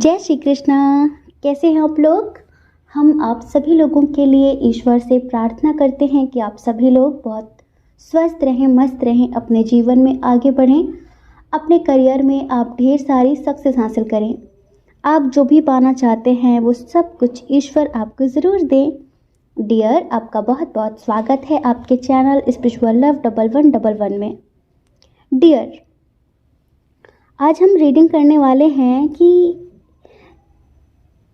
जय श्री कृष्णा। कैसे हैं आप लोग। हम आप सभी लोगों के लिए ईश्वर से प्रार्थना करते हैं कि आप सभी लोग बहुत स्वस्थ रहें, मस्त रहें, अपने जीवन में आगे बढ़ें, अपने करियर में आप ढेर सारी सक्सेस हासिल करें। आप जो भी पाना चाहते हैं वो सब कुछ ईश्वर आपको ज़रूर दें। डियर, आपका बहुत बहुत स्वागत है आपके चैनल स्पिरिचुअल लव 1111 में। डियर, आज हम रीडिंग करने वाले हैं कि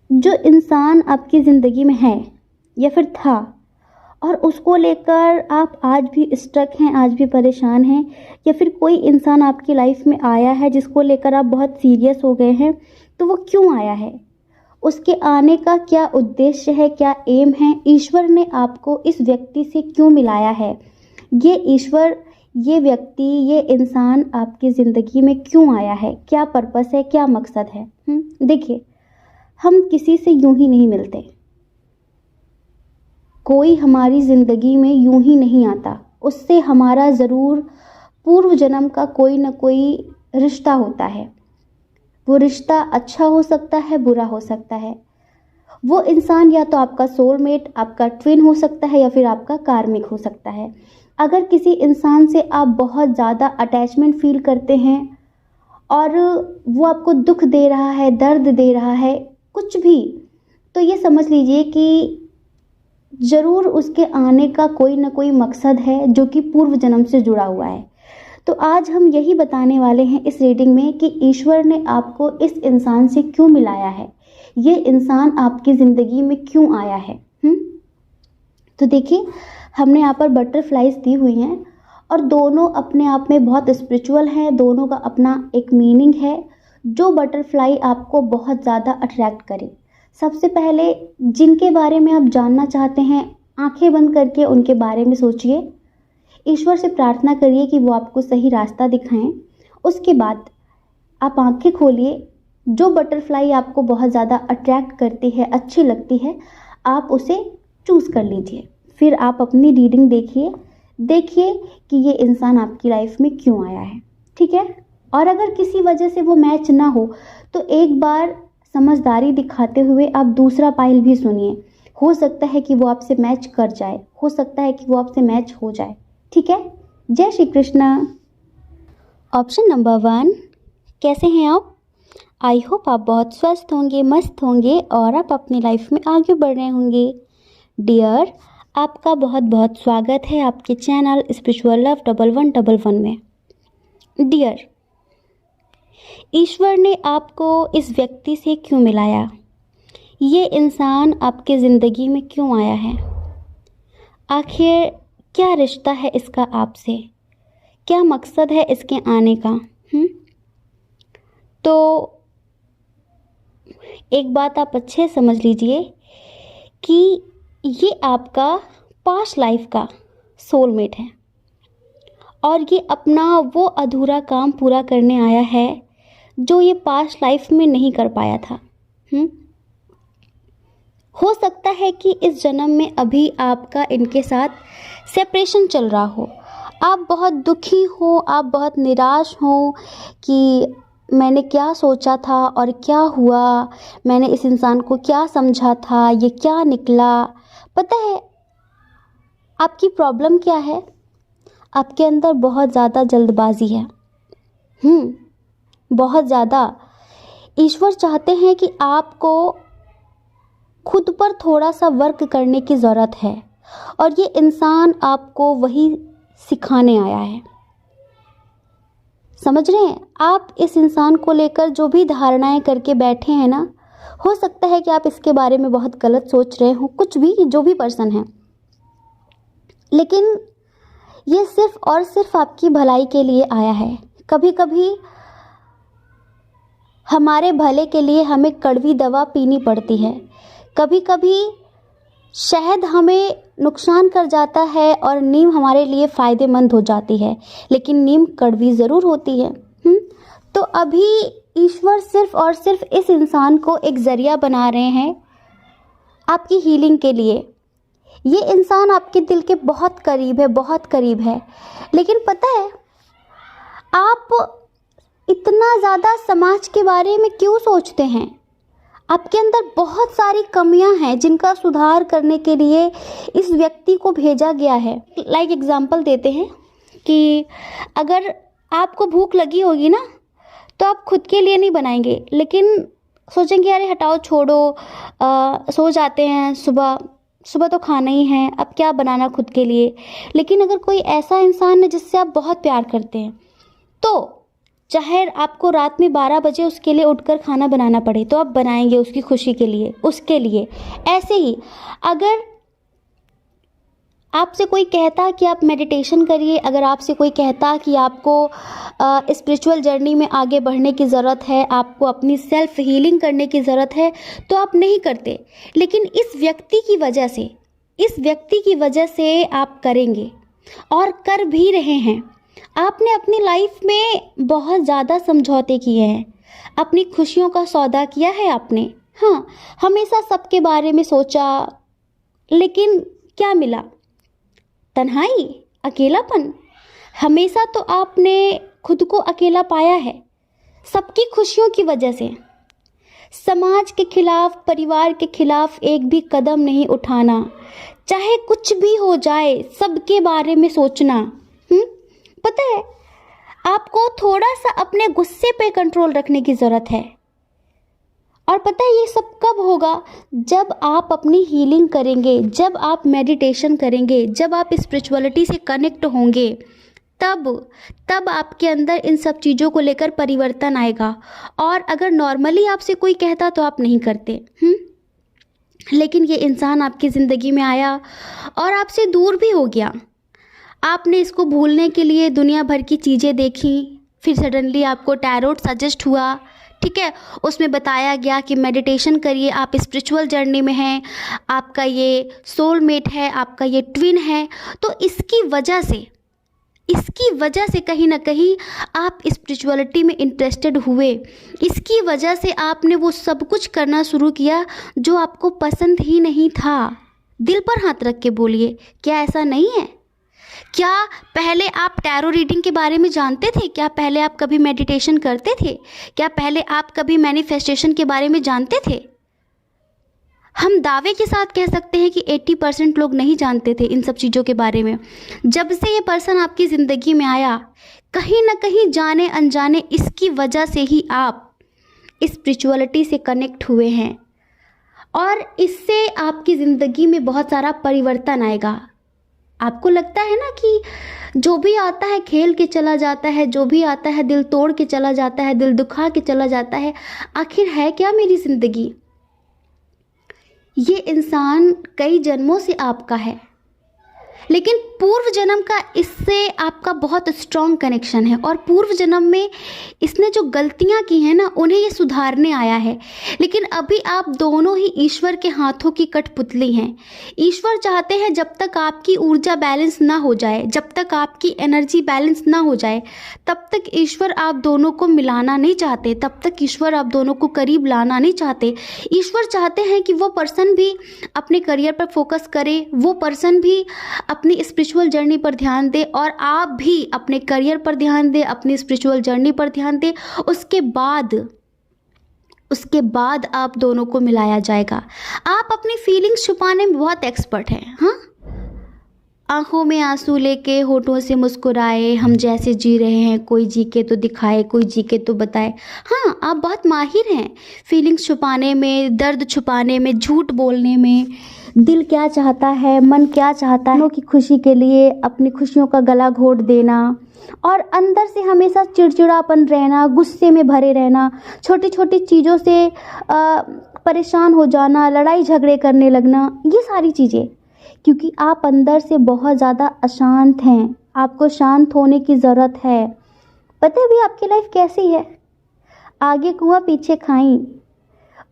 जो इंसान आपकी ज़िंदगी में है या फिर था और उसको लेकर आप आज भी स्ट्रक हैं, आज भी परेशान हैं, या फिर कोई इंसान आपकी लाइफ में आया है जिसको लेकर आप बहुत सीरियस हो गए हैं, तो वो क्यों आया है, उसके आने का क्या उद्देश्य है, क्या एम है, ईश्वर ने आपको इस व्यक्ति से क्यों मिलाया है, ये ईश्वर, ये व्यक्ति, ये इंसान आपकी ज़िंदगी में क्यों आया है, क्या पर्पस है, क्या मकसद है। देखिए, हम किसी से यूं ही नहीं मिलते, कोई हमारी ज़िंदगी में यूं ही नहीं आता, उससे हमारा ज़रूर पूर्व जन्म का कोई ना कोई रिश्ता होता है। वो रिश्ता अच्छा हो सकता है, बुरा हो सकता है। वो इंसान या तो आपका सोलमेट, आपका ट्विन हो सकता है, या फिर आपका कार्मिक हो सकता है। अगर किसी इंसान से आप बहुत ज़्यादा अटैचमेंट फील करते हैं और वो आपको दुख दे रहा है, दर्द दे रहा है, कुछ भी, तो ये समझ लीजिए कि ज़रूर उसके आने का कोई ना कोई मकसद है जो कि पूर्व जन्म से जुड़ा हुआ है। तो आज हम यही बताने वाले हैं इस रीडिंग में कि ईश्वर ने आपको इस इंसान से क्यों मिलाया है, ये इंसान आपकी ज़िंदगी में क्यों आया है। तो देखिए, हमने यहाँ पर बटरफ्लाइज दी हुई हैं और दोनों अपने आप में बहुत स्पिरिचुअल हैं, दोनों का अपना एक मीनिंग है जो बटरफ्लाई आपको बहुत ज़्यादा अट्रैक्ट करे। सबसे पहले जिनके बारे में आप जानना चाहते हैं, आंखें बंद करके उनके बारे में सोचिए, ईश्वर से प्रार्थना करिए कि वो आपको सही रास्ता दिखाएं। उसके बाद आप आंखें खोलिए, जो बटरफ्लाई आपको बहुत ज़्यादा अट्रैक्ट करती है, अच्छी लगती है, आप उसे चूज़ कर लीजिए। फिर आप अपनी रीडिंग देखिए कि ये इंसान आपकी लाइफ में क्यों आया है, ठीक है। और अगर किसी वजह से वो मैच ना हो तो एक बार समझदारी दिखाते हुए आप दूसरा पाइल भी सुनिए। हो सकता है कि वो आपसे मैच कर जाए, हो सकता है कि वो आपसे मैच हो जाए, ठीक है। जय श्री कृष्णा। ऑप्शन नंबर 1, कैसे हैं आप। आई होप आप बहुत स्वस्थ होंगे, मस्त होंगे और आप अपनी लाइफ में आगे बढ़ रहे होंगे। डियर, आपका बहुत बहुत स्वागत है आपके चैनल स्पिरिचुअल लव 1111 में। डियर, ईश्वर ने आपको इस व्यक्ति से क्यों मिलाया, ये इंसान आपके ज़िंदगी में क्यों आया है, आखिर क्या रिश्ता है इसका आपसे, क्या मकसद है इसके आने का। तो एक बात आप अच्छे समझ लीजिए कि ये आपका पास्ट लाइफ का सोलमेट है और ये अपना वो अधूरा काम पूरा करने आया है जो ये पास्ट लाइफ में नहीं कर पाया था। हो सकता है कि इस जन्म में अभी आपका इनके साथ सेपरेशन चल रहा हो, आप बहुत दुखी हो, आप बहुत निराश हो कि मैंने क्या सोचा था और क्या हुआ, मैंने इस इंसान को क्या समझा था, ये क्या निकला। पता है आपकी प्रॉब्लम क्या है, आपके अंदर बहुत ज़्यादा जल्दबाजी है, बहुत ज़्यादा। ईश्वर चाहते हैं कि आपको खुद पर थोड़ा सा वर्क करने की ज़रूरत है और ये इंसान आपको वही सिखाने आया है। समझ रहे हैं, आप इस इंसान को लेकर जो भी धारणाएं करके बैठे हैं ना, हो सकता है कि आप इसके बारे में बहुत गलत सोच रहे हो, कुछ भी, जो भी पर्सन है, लेकिन ये सिर्फ और सिर्फ आपकी भलाई के लिए आया है। कभी कभी हमारे भले के लिए हमें कड़वी दवा पीनी पड़ती है, कभी कभी शहद हमें नुकसान कर जाता है और नीम हमारे लिए फ़ायदेमंद हो जाती है, लेकिन नीम कड़वी ज़रूर होती है। तो अभी ईश्वर सिर्फ और सिर्फ इस इंसान को एक ज़रिया बना रहे हैं आपकी हीलिंग के लिए। ये इंसान आपके दिल के बहुत करीब है, बहुत करीब है, लेकिन पता है आप इतना ज़्यादा समाज के बारे में क्यों सोचते हैं। आपके अंदर बहुत सारी कमियां हैं जिनका सुधार करने के लिए इस व्यक्ति को भेजा गया है। लाइक एग्जाम्पल देते हैं कि अगर आपको भूख लगी होगी ना, तो आप खुद के लिए नहीं बनाएंगे, लेकिन सोचेंगे अरे हटाओ छोड़ो, सो जाते हैं, सुबह सुबह तो खाना ही है, अब क्या बनाना खुद के लिए। लेकिन अगर कोई ऐसा इंसान है जिससे आप बहुत प्यार करते हैं, तो चाहे आपको रात में 12 बजे उसके लिए उठकर खाना बनाना पड़े तो आप बनाएंगे उसकी खुशी के लिए, उसके लिए। ऐसे ही अगर आपसे कोई कहता कि आप मेडिटेशन करिए, अगर आपसे कोई कहता कि आपको स्पिरिचुअल जर्नी में आगे बढ़ने की ज़रूरत है, आपको अपनी सेल्फ हीलिंग करने की ज़रूरत है, तो आप नहीं करते। लेकिन इस व्यक्ति की वजह से आप करेंगे और कर भी रहे हैं। आपने अपनी लाइफ में बहुत ज़्यादा समझौते किए हैं, अपनी खुशियों का सौदा किया है आपने। हाँ, हमेशा सबके बारे में सोचा, लेकिन क्या मिला? तन्हाई, अकेलापन। हमेशा तो आपने खुद को अकेला पाया है, सबकी खुशियों की वजह से। समाज के खिलाफ, परिवार के खिलाफ एक भी कदम नहीं उठाना, चाहे कुछ भी हो जाए सबके बारे में सोचना। पता है, आपको थोड़ा सा अपने गुस्से पे कंट्रोल रखने की ज़रूरत है। और पता है ये सब कब होगा? जब आप अपनी हीलिंग करेंगे, जब आप मेडिटेशन करेंगे, जब आप स्पिरिचुअलिटी से कनेक्ट होंगे, तब आपके अंदर इन सब चीज़ों को लेकर परिवर्तन आएगा। और अगर नॉर्मली आपसे कोई कहता तो आप नहीं करते। लेकिन ये इंसान आपकी ज़िंदगी में आया और आपसे दूर भी हो गया। आपने इसको भूलने के लिए दुनिया भर की चीज़ें देखी, फिर सडनली आपको टैरोट सजेस्ट हुआ, ठीक है, उसमें बताया गया कि मेडिटेशन करिए, आप स्पिरिचुअल जर्नी में हैं, आपका ये सोलमेट है, आपका ये ट्विन है। तो इसकी वजह से कहीं ना कहीं आप स्पिरिचुअलिटी में इंटरेस्टेड हुए। इसकी वजह से आपने वो सब कुछ करना शुरू किया जो आपको पसंद ही नहीं था। दिल पर हाथ रख के बोलिए, क्या ऐसा नहीं है? क्या पहले आप टैरो रीडिंग के बारे में जानते थे? क्या पहले आप कभी मेडिटेशन करते थे? क्या पहले आप कभी मैनिफेस्टेशन के बारे में जानते थे? हम दावे के साथ कह सकते हैं कि 80% लोग नहीं जानते थे इन सब चीज़ों के बारे में। जब से ये पर्सन आपकी ज़िंदगी में आया, कहीं ना कहीं जाने अनजाने इसकी वजह से ही आप स्पिरिचुअलिटी से कनेक्ट हुए हैं, और इससे आपकी ज़िंदगी में बहुत सारा परिवर्तन आएगा। आपको लगता है ना कि जो भी आता है खेल के चला जाता है, जो भी आता है दिल तोड़ के चला जाता है, दिल दुखा के चला जाता है। आखिर है क्या मेरी ज़िंदगी? ये इंसान कई जन्मों से आपका है, लेकिन पूर्व जन्म का इससे आपका बहुत स्ट्रॉन्ग कनेक्शन है, और पूर्व जन्म में इसने जो गलतियां की हैं ना, उन्हें ये सुधारने आया है। लेकिन अभी आप दोनों ही ईश्वर के हाथों की कठपुतली हैं। ईश्वर चाहते हैं जब तक आपकी ऊर्जा बैलेंस ना हो जाए, जब तक आपकी एनर्जी बैलेंस ना हो जाए, तब तक ईश्वर आप दोनों को मिलाना नहीं चाहते, तब तक ईश्वर आप दोनों को करीब लाना नहीं चाहते। ईश्वर चाहते हैं कि वो पर्सन भी अपने करियर पर फोकस करे, वो पर्सन भी अपनी स्पिरिचुअल जर्नी पर ध्यान दे, और आप भी अपने करियर पर ध्यान दे, अपनी स्पिरिचुअल जर्नी पर ध्यान दे। उसके बाद आप दोनों को मिलाया जाएगा। आप अपनी फीलिंग्स छुपाने में बहुत एक्सपर्ट हैं। हाँ, आंखों में आंसू लेके होठों से मुस्कुराए, हम जैसे जी रहे हैं, कोई जी के तो दिखाए, कोई जी के तो बताए। हाँ, आप बहुत माहिर हैं फीलिंग्स छुपाने में, दर्द छुपाने में, झूठ बोलने में। दिल क्या चाहता है, मन क्या चाहता है, की खुशी के लिए अपनी खुशियों का गला घोट देना, और अंदर से हमेशा चिड़चिड़ापन रहना, गुस्से में भरे रहना, छोटी छोटी चीज़ों से परेशान हो जाना, लड़ाई झगड़े करने लगना, ये सारी चीज़ें। क्योंकि आप अंदर से बहुत ज़्यादा अशांत हैं, आपको शांत होने की ज़रूरत है। पता है भी आपकी लाइफ कैसी है? आगे कुआं पीछे खाई,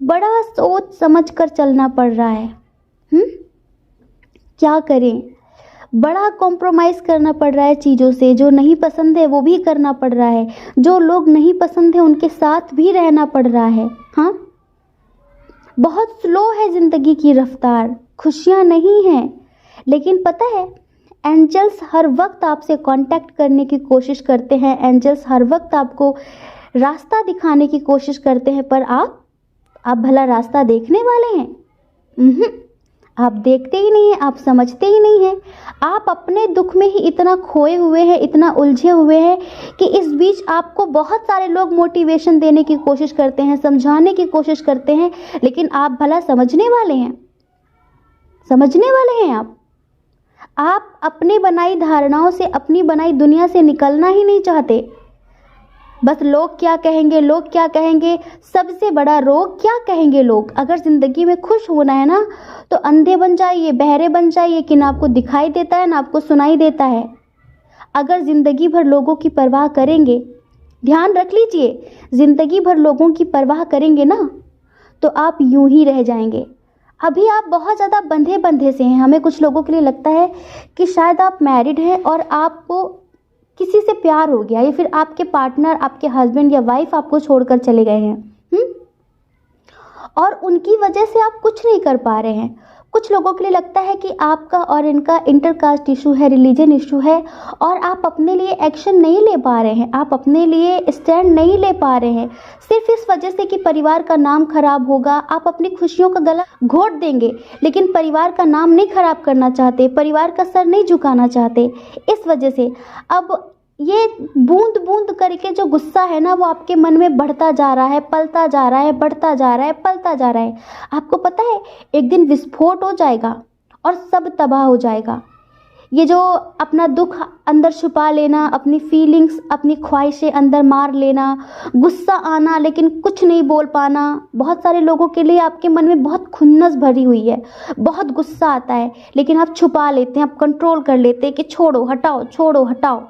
बड़ा सोच समझ कर चलना पड़ रहा है। क्या करें? बड़ा कॉम्प्रोमाइज़ करना पड़ रहा है चीज़ों से, जो नहीं पसंद है वो भी करना पड़ रहा है, जो लोग नहीं पसंद है उनके साथ भी रहना पड़ रहा है। हाँ, बहुत स्लो है ज़िंदगी की रफ्तार, खुशियाँ नहीं हैं। लेकिन पता है, एंजल्स हर वक्त आपसे कांटेक्ट करने की कोशिश करते हैं, एंजल्स हर वक्त आपको रास्ता दिखाने की कोशिश करते हैं, पर आप भला रास्ता देखने वाले हैं? आप देखते ही नहीं हैं, आप समझते ही नहीं हैं। आप अपने दुख में ही इतना खोए हुए हैं, इतना उलझे हुए हैं कि इस बीच आपको बहुत सारे लोग मोटिवेशन देने की कोशिश करते हैं, समझाने की कोशिश करते हैं, लेकिन आप भला समझने वाले हैं? समझने वाले हैं आप अपनी बनाई धारणाओं से, अपनी बनाई दुनिया से निकलना ही नहीं चाहते। बस लोग क्या कहेंगे, लोग क्या कहेंगे, सबसे बड़ा रोग क्या कहेंगे लोग। अगर ज़िंदगी में खुश होना है ना, तो अंधे बन जाइए, बहरे बन जाइए कि ना आपको दिखाई देता है ना आपको सुनाई देता है। अगर ज़िंदगी भर लोगों की परवाह करेंगे, ध्यान रख लीजिए, ज़िंदगी भर लोगों की परवाह करेंगे ना, तो आप यूं ही रह जाएंगे। अभी आप बहुत ज़्यादा बंधे बंधे से हैं। हमें कुछ लोगों के लिए लगता है कि शायद आप मैरिड हैं और आपको किसी से प्यार हो गया, या फिर आपके पार्टनर, आपके हस्बैंड या वाइफ आपको छोड़कर चले गए हैं, और उनकी वजह से आप कुछ नहीं कर पा रहे हैं। कुछ लोगों के लिए लगता है कि आपका और इनका इंटरकास्ट इशू है, रिलीजन इशू है, और आप अपने लिए एक्शन नहीं ले पा रहे हैं, आप अपने लिए स्टैंड नहीं ले पा रहे हैं, सिर्फ इस वजह से कि परिवार का नाम खराब होगा। आप अपनी खुशियों का गला घोट देंगे, लेकिन परिवार का नाम नहीं खराब करना चाहते, परिवार का सर नहीं झुकाना चाहते। इस वजह से अब ये बूंद बूंद करके जो गुस्सा है ना, वो आपके मन में बढ़ता जा रहा है, पलता जा रहा है, बढ़ता जा रहा है, पलता जा रहा है। आपको पता है एक दिन विस्फोट हो जाएगा और सब तबाह हो जाएगा। ये जो अपना दुख अंदर छुपा लेना, अपनी फीलिंग्स, अपनी ख्वाहिशें अंदर मार लेना, गुस्सा आना लेकिन कुछ नहीं बोल पाना, बहुत सारे लोगों के लिए आपके मन में बहुत खुन्नस भरी हुई है, बहुत गुस्सा आता है, लेकिन आप छुपा लेते हैं, आप कंट्रोल कर लेते हैं कि छोड़ो हटाओ, छोड़ो हटाओ।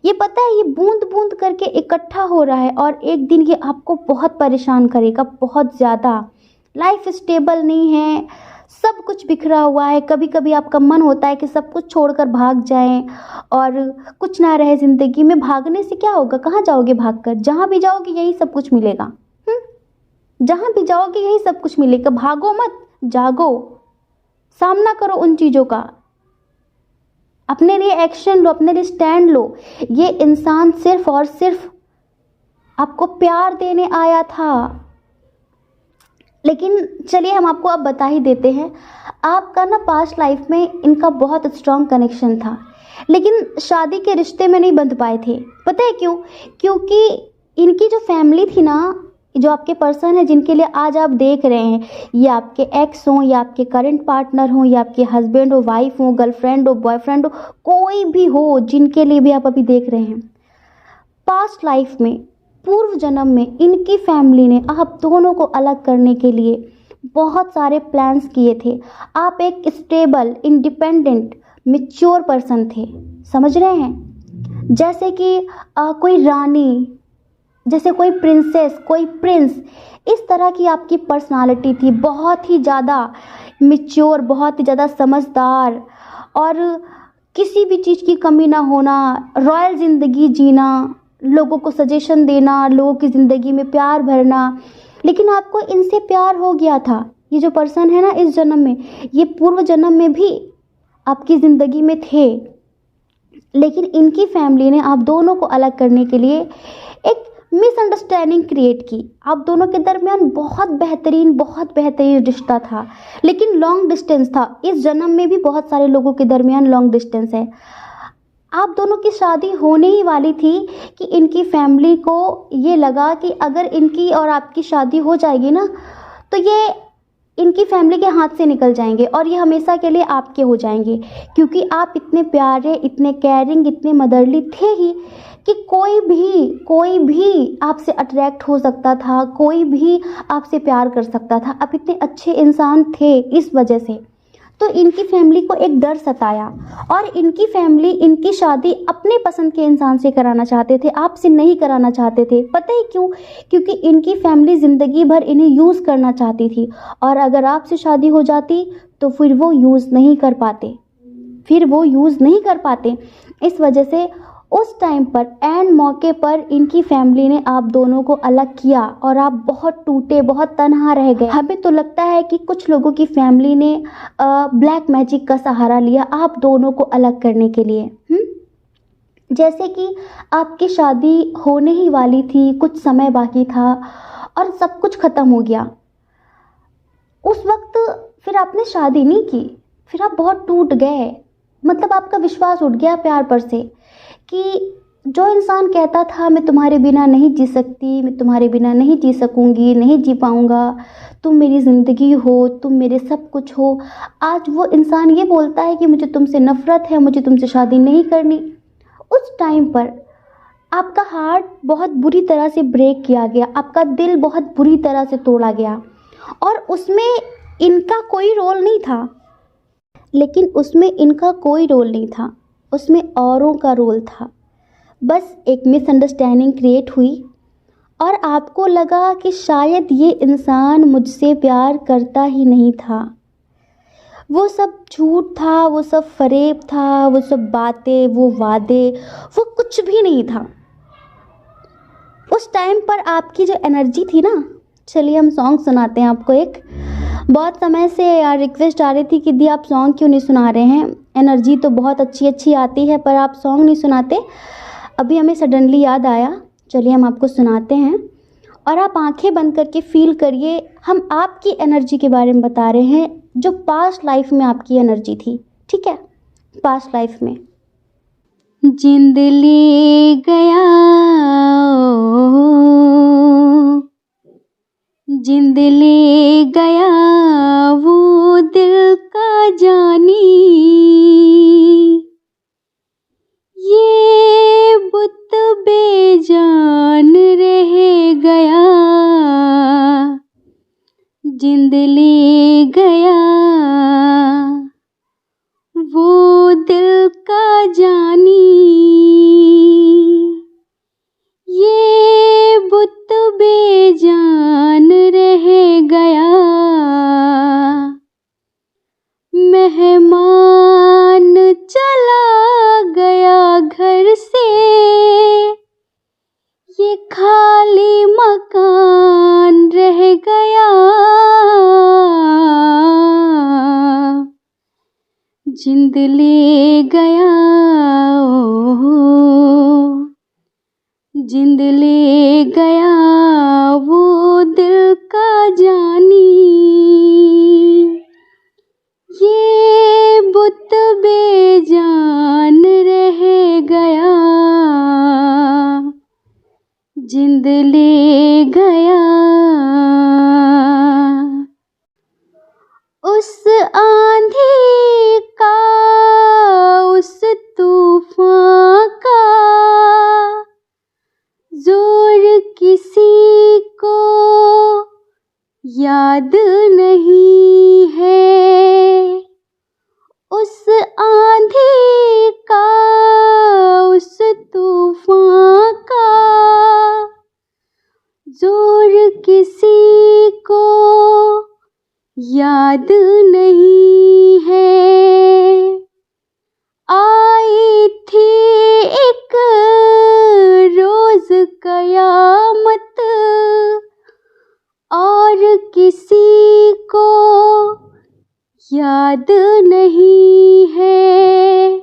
ये पता है ये बूंद बूंद करके इकट्ठा हो रहा है और एक दिन ये आपको बहुत परेशान करेगा, बहुत ज़्यादा। लाइफ स्टेबल नहीं है, सब कुछ बिखरा हुआ है। कभी कभी आपका मन होता है कि सब कुछ छोड़कर भाग जाएं और कुछ ना रहे ज़िंदगी में। भागने से क्या होगा, कहाँ जाओगे भागकर? जहाँ भी जाओगे यही सब कुछ मिलेगा। जहाँ भी जाओगे यही सब कुछ मिलेगा। भागो मत, जागो, सामना करो उन चीज़ों का, अपने लिए एक्शन लो, अपने लिए स्टैंड लो। ये इंसान सिर्फ और सिर्फ आपको प्यार देने आया था, लेकिन चलिए हम आपको अब बता ही देते हैं। आपका ना पास्ट लाइफ में इनका बहुत स्ट्रॉन्ग कनेक्शन था, लेकिन शादी के रिश्ते में नहीं बंध पाए थे। पता है क्यों? क्योंकि इनकी जो फैमिली थी ना, जो आपके पर्सन है जिनके लिए आज आप देख रहे हैं, ये आपके एक्स हों या आपके करंट पार्टनर हों या आपके हस्बैंड हो, वाइफ हो, गर्लफ्रेंड हो, बॉयफ्रेंड हो, कोई भी हो जिनके लिए भी आप अभी देख रहे हैं, पास्ट लाइफ में, पूर्व जन्म में इनकी फैमिली ने आप दोनों को अलग करने के लिए बहुत सारे प्लान्स किए थे। आप एक स्टेबल, इंडिपेंडेंट, मैच्योर पर्सन थे, समझ रहे हैं? जैसे कि कोई रानी, जैसे कोई प्रिंसेस, कोई प्रिंस, इस तरह की आपकी पर्सनालिटी थी। बहुत ही ज़्यादा मैच्योर, बहुत ही ज़्यादा समझदार, और किसी भी चीज़ की कमी ना होना, रॉयल ज़िंदगी जीना, लोगों को सजेशन देना, लोगों की ज़िंदगी में प्यार भरना। लेकिन आपको इनसे प्यार हो गया था। ये जो पर्सन है ना इस जन्म में, ये पूर्व जन्म में भी आपकी ज़िंदगी में थे, लेकिन इनकी फैमिली ने आप दोनों को अलग करने के लिए एक मिसअंडरस्टैंडिंग क्रिएट की। आप दोनों के दरमियान बहुत बेहतरीन रिश्ता था, लेकिन लॉन्ग डिस्टेंस था। इस जन्म में भी बहुत सारे लोगों के दरमियान लॉन्ग डिस्टेंस है। आप दोनों की शादी होने ही वाली थी कि इनकी फैमिली को ये लगा कि अगर इनकी और आपकी शादी हो जाएगी ना, तो ये इनकी फैमिली के हाथ से निकल जाएंगे और ये हमेशा के लिए आपके हो जाएंगे, क्योंकि आप इतने प्यारे, इतने केयरिंग, इतने मदरली थे ही कि कोई भी आपसे अट्रैक्ट हो सकता था, कोई भी आपसे प्यार कर सकता था। आप इतने अच्छे इंसान थे। इस वजह से तो इनकी फैमिली को एक डर सताया और इनकी फैमिली इनकी शादी अपने पसंद के इंसान से कराना चाहते थे, आपसे नहीं कराना चाहते थे। पता है क्यों? क्योंकि इनकी फैमिली ज़िंदगी भर इन्हें यूज़ करना चाहती थी, और अगर आपसे शादी हो जाती तो फिर वो यूज़ नहीं कर पाते। इस वजह से उस टाइम पर, एंड मौके पर, इनकी फैमिली ने आप दोनों को अलग किया और आप बहुत टूटे, बहुत तन्हा रह गए। हमें तो लगता है कि कुछ लोगों की फैमिली ने ब्लैक मैजिक का सहारा लिया आप दोनों को अलग करने के लिए। जैसे कि आपकी शादी होने ही वाली थी, कुछ समय बाकी था और सब कुछ ख़त्म हो गया। उस वक्त फिर आपने शादी नहीं की, फिर आप बहुत टूट गए, मतलब आपका विश्वास उठ गया प्यार पर से कि जो इंसान कहता था मैं तुम्हारे बिना नहीं जी सकती, मैं तुम्हारे बिना नहीं जी सकूंगी, नहीं जी पाऊंगा, तुम मेरी ज़िंदगी हो, तुम मेरे सब कुछ हो, आज वो इंसान ये बोलता है कि मुझे तुमसे नफ़रत है, मुझे तुमसे शादी नहीं करनी। उस टाइम पर आपका हार्ट बहुत बुरी तरह से ब्रेक किया गया, आपका दिल बहुत बुरी तरह से तोड़ा गया, और उसमें इनका कोई रोल नहीं था। लेकिन उसमें इनका कोई रोल नहीं था, उसमें औरों का रोल था। बस एक मिसअंडरस्टैंडिंग क्रिएट हुई और आपको लगा कि शायद ये इंसान मुझसे प्यार करता ही नहीं था। वो सब झूठ था, वो सब फरेब था, वो सब बातें, वो वादे, वो कुछ भी नहीं था। उस टाइम पर आपकी जो एनर्जी थी ना, चलिए हम सॉन्ग सुनाते हैं आपको एक। बहुत समय से यार रिक्वेस्ट आ रही थी कि दी आप सॉन्ग क्यों नहीं सुना रहे हैं, एनर्जी तो बहुत अच्छी अच्छी आती है पर आप सॉन्ग नहीं सुनाते। अभी हमें सडनली याद आया, चलिए हम आपको सुनाते हैं और आप आंखें बंद करके फील करिए। हम आपकी एनर्जी के बारे में बता रहे हैं जो पास्ट लाइफ में आपकी एनर्जी थी, ठीक है? पास्ट लाइफ में जिंद ले गया, जिंद ले गया वो दिल का जानी, ये बुत बेजान रह गया, जिंद ले गया वो दिल का जानी, ये बुत बेजान रह गया, मेहमान चला गया घर से, ये खाली मकान रह गया, जिंद ले गया ओ, जिंद ले गया वो दिल का जानी, ये बुत बेजान रह गया, जिंद ले गया। उस आंधी का, उस तूफान का जोर किसी को याद नहीं है, उस आंधी का, उस तूफान का जोर किसी को याद नहीं है। आई थी एक रोज कयामत और किसी को याद नहीं है,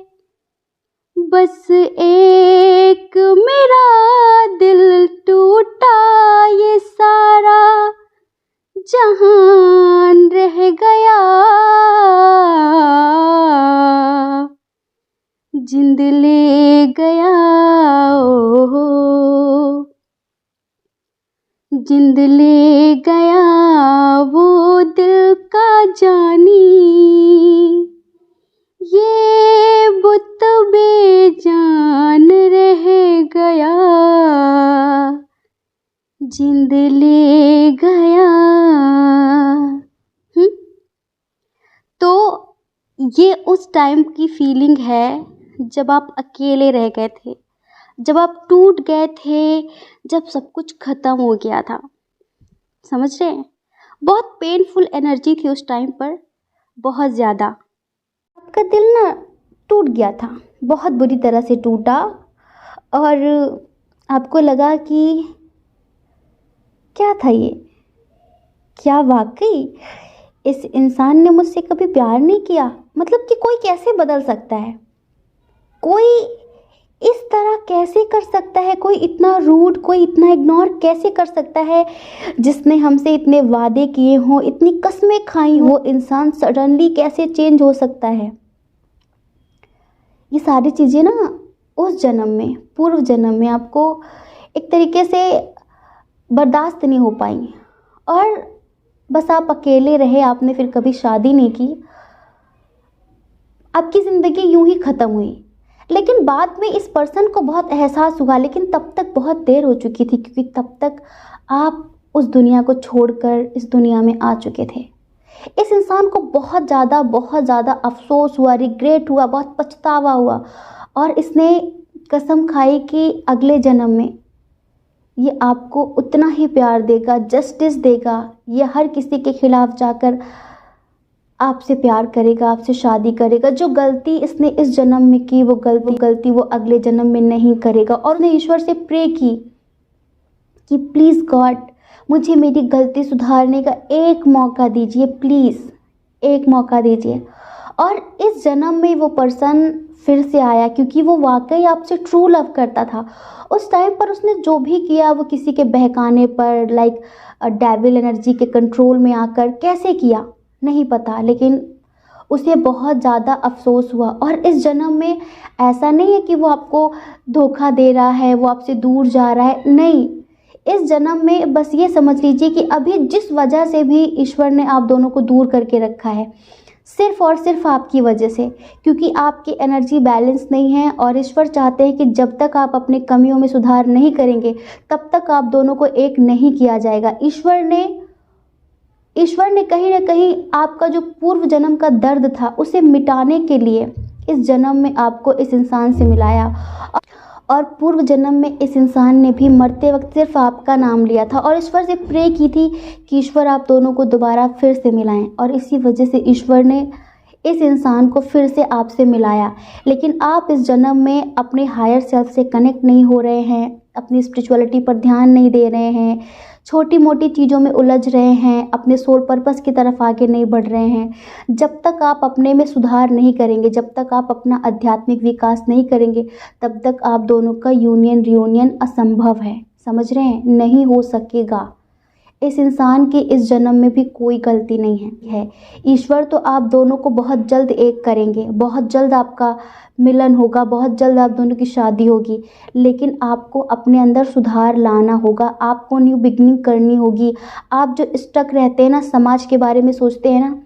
बस एक मेरा दिल टूटा, ये सारा जहान रह गया, जिंद ले गया ओ, जिंद ले गया वो दिल का जानी, ये बुत बेजान रह गया, जिंद ले गया। तो ये उस टाइम की फीलिंग है जब आप अकेले रह गए थे, जब आप टूट गए थे, जब सब कुछ ख़त्म हो गया था। समझ रहे हैं? बहुत पेनफुल एनर्जी थी उस टाइम पर, बहुत ज़्यादा। आपका दिल ना टूट गया था, बहुत बुरी तरह से टूटा और आपको लगा कि क्या था ये, क्या वाकई इस इंसान ने मुझसे कभी प्यार नहीं किया? मतलब कि कोई कैसे बदल सकता है? कोई इस तरह कैसे कर सकता है कोई, इतना रूड, कोई इतना इग्नोर कैसे कर सकता है? जिसने हमसे इतने वादे किए हों, इतनी कस्में खाई हो, इंसान सडनली कैसे चेंज हो सकता है? ये सारी चीज़ें ना उस जन्म में, पूर्व जन्म में आपको एक तरीके से बर्दाश्त नहीं हो पाई, और बस आप अकेले रहे, आपने फिर कभी शादी नहीं की, आपकी ज़िंदगी यूं ही ख़त्म हुई। लेकिन बाद में इस पर्सन को बहुत एहसास हुआ, लेकिन तब तक बहुत देर हो चुकी थी, क्योंकि तब तक आप उस दुनिया को छोड़कर इस दुनिया में आ चुके थे। इस इंसान को बहुत ज़्यादा अफसोस हुआ, रिग्रेट हुआ, बहुत पछतावा हुआ, और इसने कसम खाई कि अगले जन्म में ये आपको उतना ही प्यार देगा, जस्टिस देगा, ये हर किसी के खिलाफ जाकर आपसे प्यार करेगा, आपसे शादी करेगा। जो गलती इसने इस जन्म में की वो गलती वो अगले जन्म में नहीं करेगा। और उसने ईश्वर से प्रे की कि प्लीज़ गॉड, मुझे मेरी गलती सुधारने का एक मौका दीजिए, प्लीज़ एक मौका दीजिए। और इस जन्म में वो पर्सन फिर से आया, क्योंकि वो वाकई आपसे ट्रू लव करता था। उस टाइम पर उसने जो भी किया वो किसी के बहकाने पर, लाइक डेविल एनर्जी के कंट्रोल में आकर कैसे किया नहीं पता, लेकिन उसे बहुत ज़्यादा अफसोस हुआ। और इस जन्म में ऐसा नहीं है कि वो आपको धोखा दे रहा है, वो आपसे दूर जा रहा है, नहीं। इस जन्म में बस ये समझ लीजिए कि अभी जिस वजह से भी ईश्वर ने आप दोनों को दूर करके रखा है, सिर्फ और सिर्फ आपकी वजह से, क्योंकि आपकी एनर्जी बैलेंस नहीं है। और ईश्वर चाहते हैं कि जब तक आप अपने कमियों में सुधार नहीं करेंगे तब तक आप दोनों को एक नहीं किया जाएगा। ईश्वर ने कहीं ना कहीं आपका जो पूर्व जन्म का दर्द था उसे मिटाने के लिए इस जन्म में आपको इस इंसान से मिलाया। और पूर्व जन्म में इस इंसान ने भी मरते वक्त सिर्फ आपका नाम लिया था और ईश्वर से प्रे की थी कि ईश्वर आप दोनों को दोबारा फिर से मिलाएं। और इसी वजह से ईश्वर ने इस इंसान को फिर से आपसे मिलाया। लेकिन आप इस जन्म में अपने हायर सेल्फ से कनेक्ट नहीं हो रहे हैं, अपनी स्पिरिचुअलिटी पर ध्यान नहीं दे रहे हैं, छोटी मोटी चीज़ों में उलझ रहे हैं, अपने सोल पर्पस की तरफ आगे नहीं बढ़ रहे हैं। जब तक आप अपने में सुधार नहीं करेंगे, जब तक आप अपना आध्यात्मिक विकास नहीं करेंगे, तब तक आप दोनों का यूनियन रियूनियन असंभव है। समझ रहे हैं? नहीं हो सकेगा। इस इंसान की इस जन्म में भी कोई गलती नहीं है। ईश्वर तो आप दोनों को बहुत जल्द एक करेंगे, बहुत जल्द आपका मिलन होगा, बहुत जल्द आप दोनों की शादी होगी। लेकिन आपको अपने अंदर सुधार लाना होगा, आपको न्यू बिगनिंग करनी होगी। आप जो स्टक रहते हैं ना, समाज के बारे में सोचते हैं ना,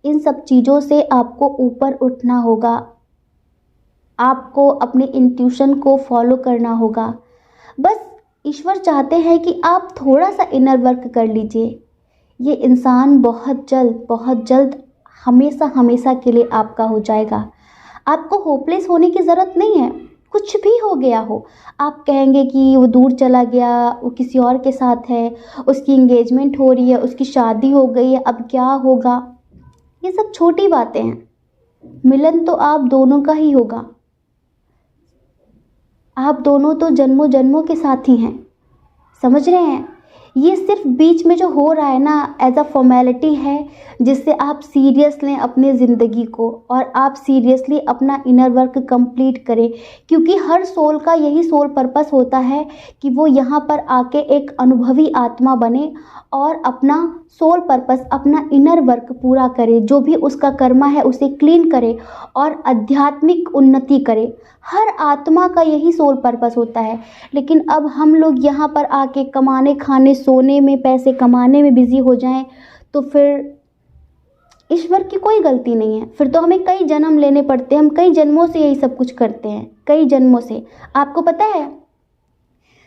इन सब चीज़ों से आपको ऊपर उठना होगा। आपको अपने इंट्यूशन को फॉलो करना होगा। बस ईश्वर चाहते हैं कि आप थोड़ा सा इनर वर्क कर लीजिए। ये इंसान बहुत जल्द हमेशा हमेशा के लिए आपका हो जाएगा। आपको होपलेस होने की ज़रूरत नहीं है। कुछ भी हो गया हो, आप कहेंगे कि वो दूर चला गया, वो किसी और के साथ है, उसकी इंगेजमेंट हो रही है, उसकी शादी हो गई है, अब क्या होगा, ये सब छोटी बातें हैं। मिलन तो आप दोनों का ही होगा। आप दोनों तो जन्मों जन्मों के साथी हैं। समझ रहे हैं? ये सिर्फ बीच में जो हो रहा है ना, एज अ फॉर्मेलिटी है, जिससे आप सीरियस लें अपनी ज़िंदगी को और आप सीरियसली अपना इनर वर्क कंप्लीट करें। क्योंकि हर सोल का यही सोल पर्पस होता है कि वो यहाँ पर आके एक अनुभवी आत्मा बने और अपना सोल पर्पस, अपना इनर वर्क पूरा करे, जो भी उसका कर्मा है उसे क्लीन करे और आध्यात्मिक उन्नति करे। हर आत्मा का यही सोल पर्पस होता है। लेकिन अब हम लोग यहाँ पर आके कमाने, खाने, सोने में, पैसे कमाने में बिजी हो जाएं, तो फिर ईश्वर की कोई गलती नहीं है। फिर तो हमें कई जन्म लेने पड़ते हैं। हम कई जन्मों से यही सब कुछ करते हैं, कई जन्मों से। आपको पता है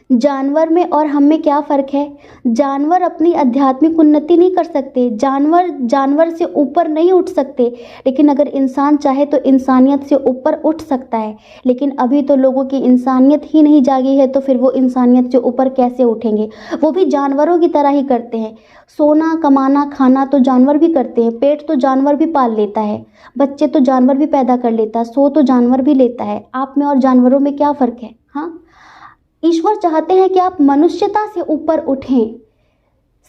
जानवर में और हम में क्या फ़र्क है? जानवर अपनी आध्यात्मिक उन्नति नहीं कर सकते, जानवर से ऊपर नहीं उठ सकते। लेकिन अगर इंसान चाहे तो इंसानियत से ऊपर उठ सकता है। लेकिन अभी तो लोगों की इंसानियत ही नहीं जागी है, तो फिर वो इंसानियत से ऊपर कैसे उठेंगे? वो भी जानवरों की तरह ही करते हैं। सोना, कमाना, खाना तो जानवर भी करते हैं, पेट तो जानवर भी पाल लेता है, बच्चे तो जानवर भी पैदा कर लेता है, सो तो जानवर भी लेता है। आप में और जानवरों में क्या फ़र्क है? हाँ, ईश्वर चाहते हैं कि आप मनुष्यता से ऊपर उठें।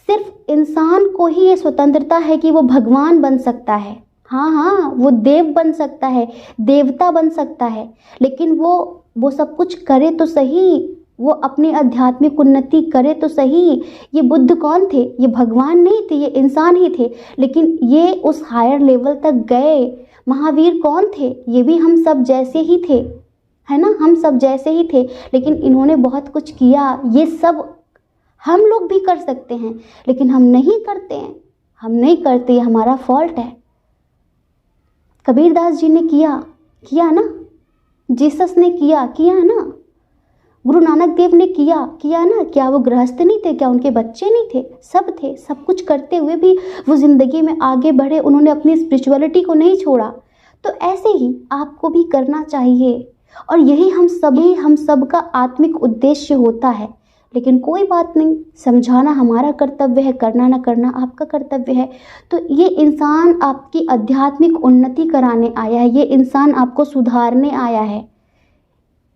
सिर्फ इंसान को ही ये स्वतंत्रता है कि वो भगवान बन सकता है। हाँ, वो देव बन सकता है, देवता बन सकता है, लेकिन वो वो सब कुछ करे तो सही, वो अपनी आध्यात्मिक उन्नति करे तो सही। ये बुद्ध कौन थे? ये भगवान नहीं थे, ये इंसान ही थे, लेकिन ये उस हायर लेवल तक गए। महावीर कौन थे? ये भी हम सब जैसे ही थे, है ना, हम सब जैसे ही थे, लेकिन इन्होंने बहुत कुछ किया। ये सब हम लोग भी कर सकते हैं, लेकिन हम नहीं करते हैं, हम नहीं करते, ये हमारा फॉल्ट है। कबीरदास जी ने किया ना, जीसस ने किया ना, गुरु नानक देव ने किया ना। क्या वो गृहस्थ नहीं थे? क्या उनके बच्चे नहीं थे? सब थे। सब कुछ करते हुए भी वो जिंदगी में आगे बढ़े, उन्होंने अपनी स्पिरिचुअलिटी को नहीं छोड़ा। तो ऐसे ही आपको भी करना चाहिए, और यही हम सब का आत्मिक उद्देश्य होता है। लेकिन कोई बात नहीं, समझाना हमारा कर्तव्य है, करना ना करना आपका कर्तव्य है। तो ये इंसान आपकी आध्यात्मिक उन्नति कराने आया है, ये इंसान आपको सुधारने आया है।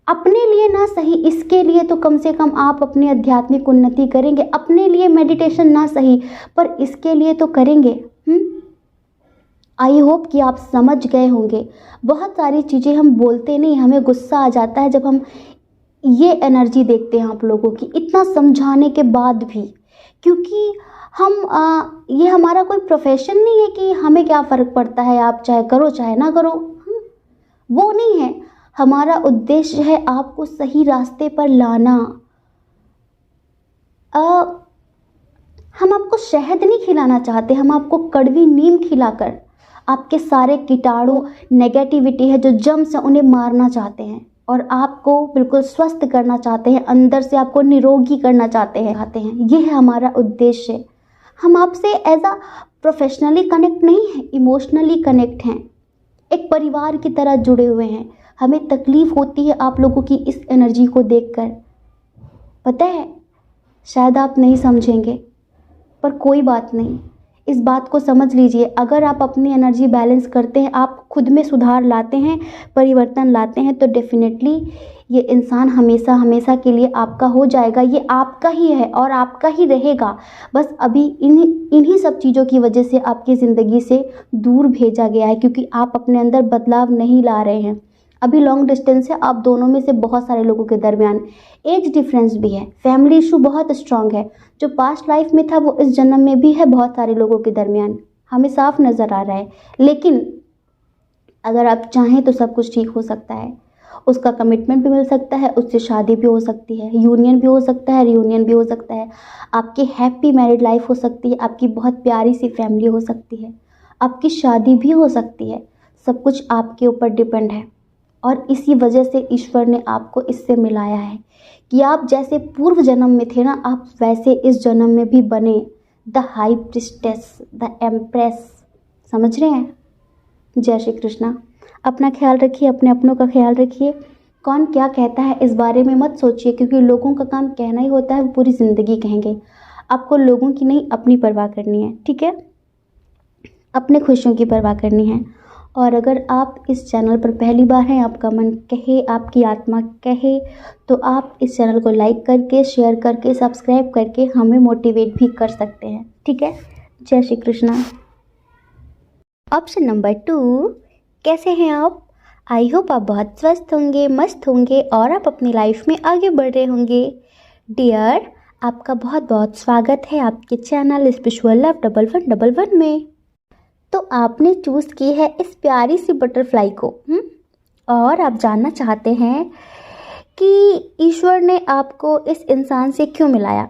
अपने लिए ना सही, इसके लिए तो कम से कम आप अपनी आध्यात्मिक उन्नति करेंगे। अपने लिए मेडिटेशन ना सही, पर इसके लिए तो करेंगे। आई होप कि आप समझ गए होंगे। बहुत सारी चीज़ें हम बोलते नहीं, हमें गुस्सा आ जाता है जब हम ये एनर्जी देखते हैं आप लोगों की, इतना समझाने के बाद भी, क्योंकि ये हमारा कोई प्रोफेशन नहीं है कि हमें क्या फ़र्क पड़ता है, आप चाहे करो चाहे ना करो। वो नहीं है हमारा उद्देश्य, है आपको सही रास्ते पर लाना। हम आपको शहद नहीं खिलाना चाहते, हम आपको कड़वी नीम खिलाकर आपके सारे कीटाणु, नेगेटिविटी है, जो जम्स है, उन्हें मारना चाहते हैं, और आपको बिल्कुल स्वस्थ करना चाहते हैं, अंदर से आपको निरोगी करना चाहते हैं। ये है हमारा उद्देश्य। हम आपसे एज अ प्रोफेशनली कनेक्ट नहीं है, इमोशनली कनेक्ट हैं, एक परिवार की तरह जुड़े हुए हैं। हमें तकलीफ़ होती है आप लोगों की इस एनर्जी को देखकर, पता है, शायद आप नहीं समझेंगे, पर कोई बात नहीं, इस बात को समझ लीजिए। अगर आप अपनी एनर्जी बैलेंस करते हैं, आप खुद में सुधार लाते हैं, परिवर्तन लाते हैं, तो डेफिनेटली ये इंसान हमेशा हमेशा के लिए आपका हो जाएगा। ये आपका ही है और आपका ही रहेगा। बस अभी इन्हीं सब चीज़ों की वजह से आपकी ज़िंदगी से दूर भेजा गया है, क्योंकि आप अपने अंदर बदलाव नहीं ला रहे हैं। अभी लॉन्ग डिस्टेंस है, आप दोनों में से बहुत सारे लोगों के दरमियान एज डिफरेंस भी है, फैमिली इशू बहुत स्ट्रांग है, जो पास्ट लाइफ में था वो इस जन्म में भी है बहुत सारे लोगों के दरमियान, हमें साफ नज़र आ रहा है। लेकिन अगर आप चाहें तो सब कुछ ठीक हो सकता है, उसका कमिटमेंट भी मिल सकता है, उससे शादी भी हो सकती है, यूनियन भी हो सकता है, रियूनियन भी हो सकता है, आपकी हैप्पी मैरिड लाइफ हो सकती है, आपकी बहुत प्यारी सी फैमिली हो सकती है, आपकी शादी भी हो सकती है। सब कुछ आपके ऊपर डिपेंड है, और इसी वजह से ईश्वर ने आपको इससे मिलाया है कि आप जैसे पूर्व जन्म में थे ना, आप वैसे इस जन्म में भी बने, the high priestess, the empress. समझ रहे हैं? जय श्री कृष्णा। अपना ख्याल रखिए, अपने अपनों का ख्याल रखिए। कौन क्या कहता है इस बारे में मत सोचिए, क्योंकि लोगों का काम कहना ही होता है, वो पूरी ज़िंदगी कहेंगे। आपको लोगों की नहीं, अपनी परवाह करनी है, ठीक है? अपने खुशियों की परवाह करनी है। और अगर आप इस चैनल पर पहली बार हैं, आपका मन कहे, आपकी आत्मा कहे, तो आप इस चैनल को लाइक करके, शेयर करके, सब्सक्राइब करके हमें मोटिवेट भी कर सकते हैं, ठीक है? जय श्री कृष्णा। ऑप्शन नंबर 2, कैसे हैं आप? आई होप आप बहुत स्वस्थ होंगे, मस्त होंगे, और आप अपनी लाइफ में आगे बढ़ रहे होंगे। डियर, आपका बहुत बहुत स्वागत है आपके चैनल स्पिरिचुअल लव 1111 में। तो आपने चूज़ की है इस प्यारी सी बटरफ्लाई को, और आप जानना चाहते हैं कि ईश्वर ने आपको इस इंसान से क्यों मिलाया।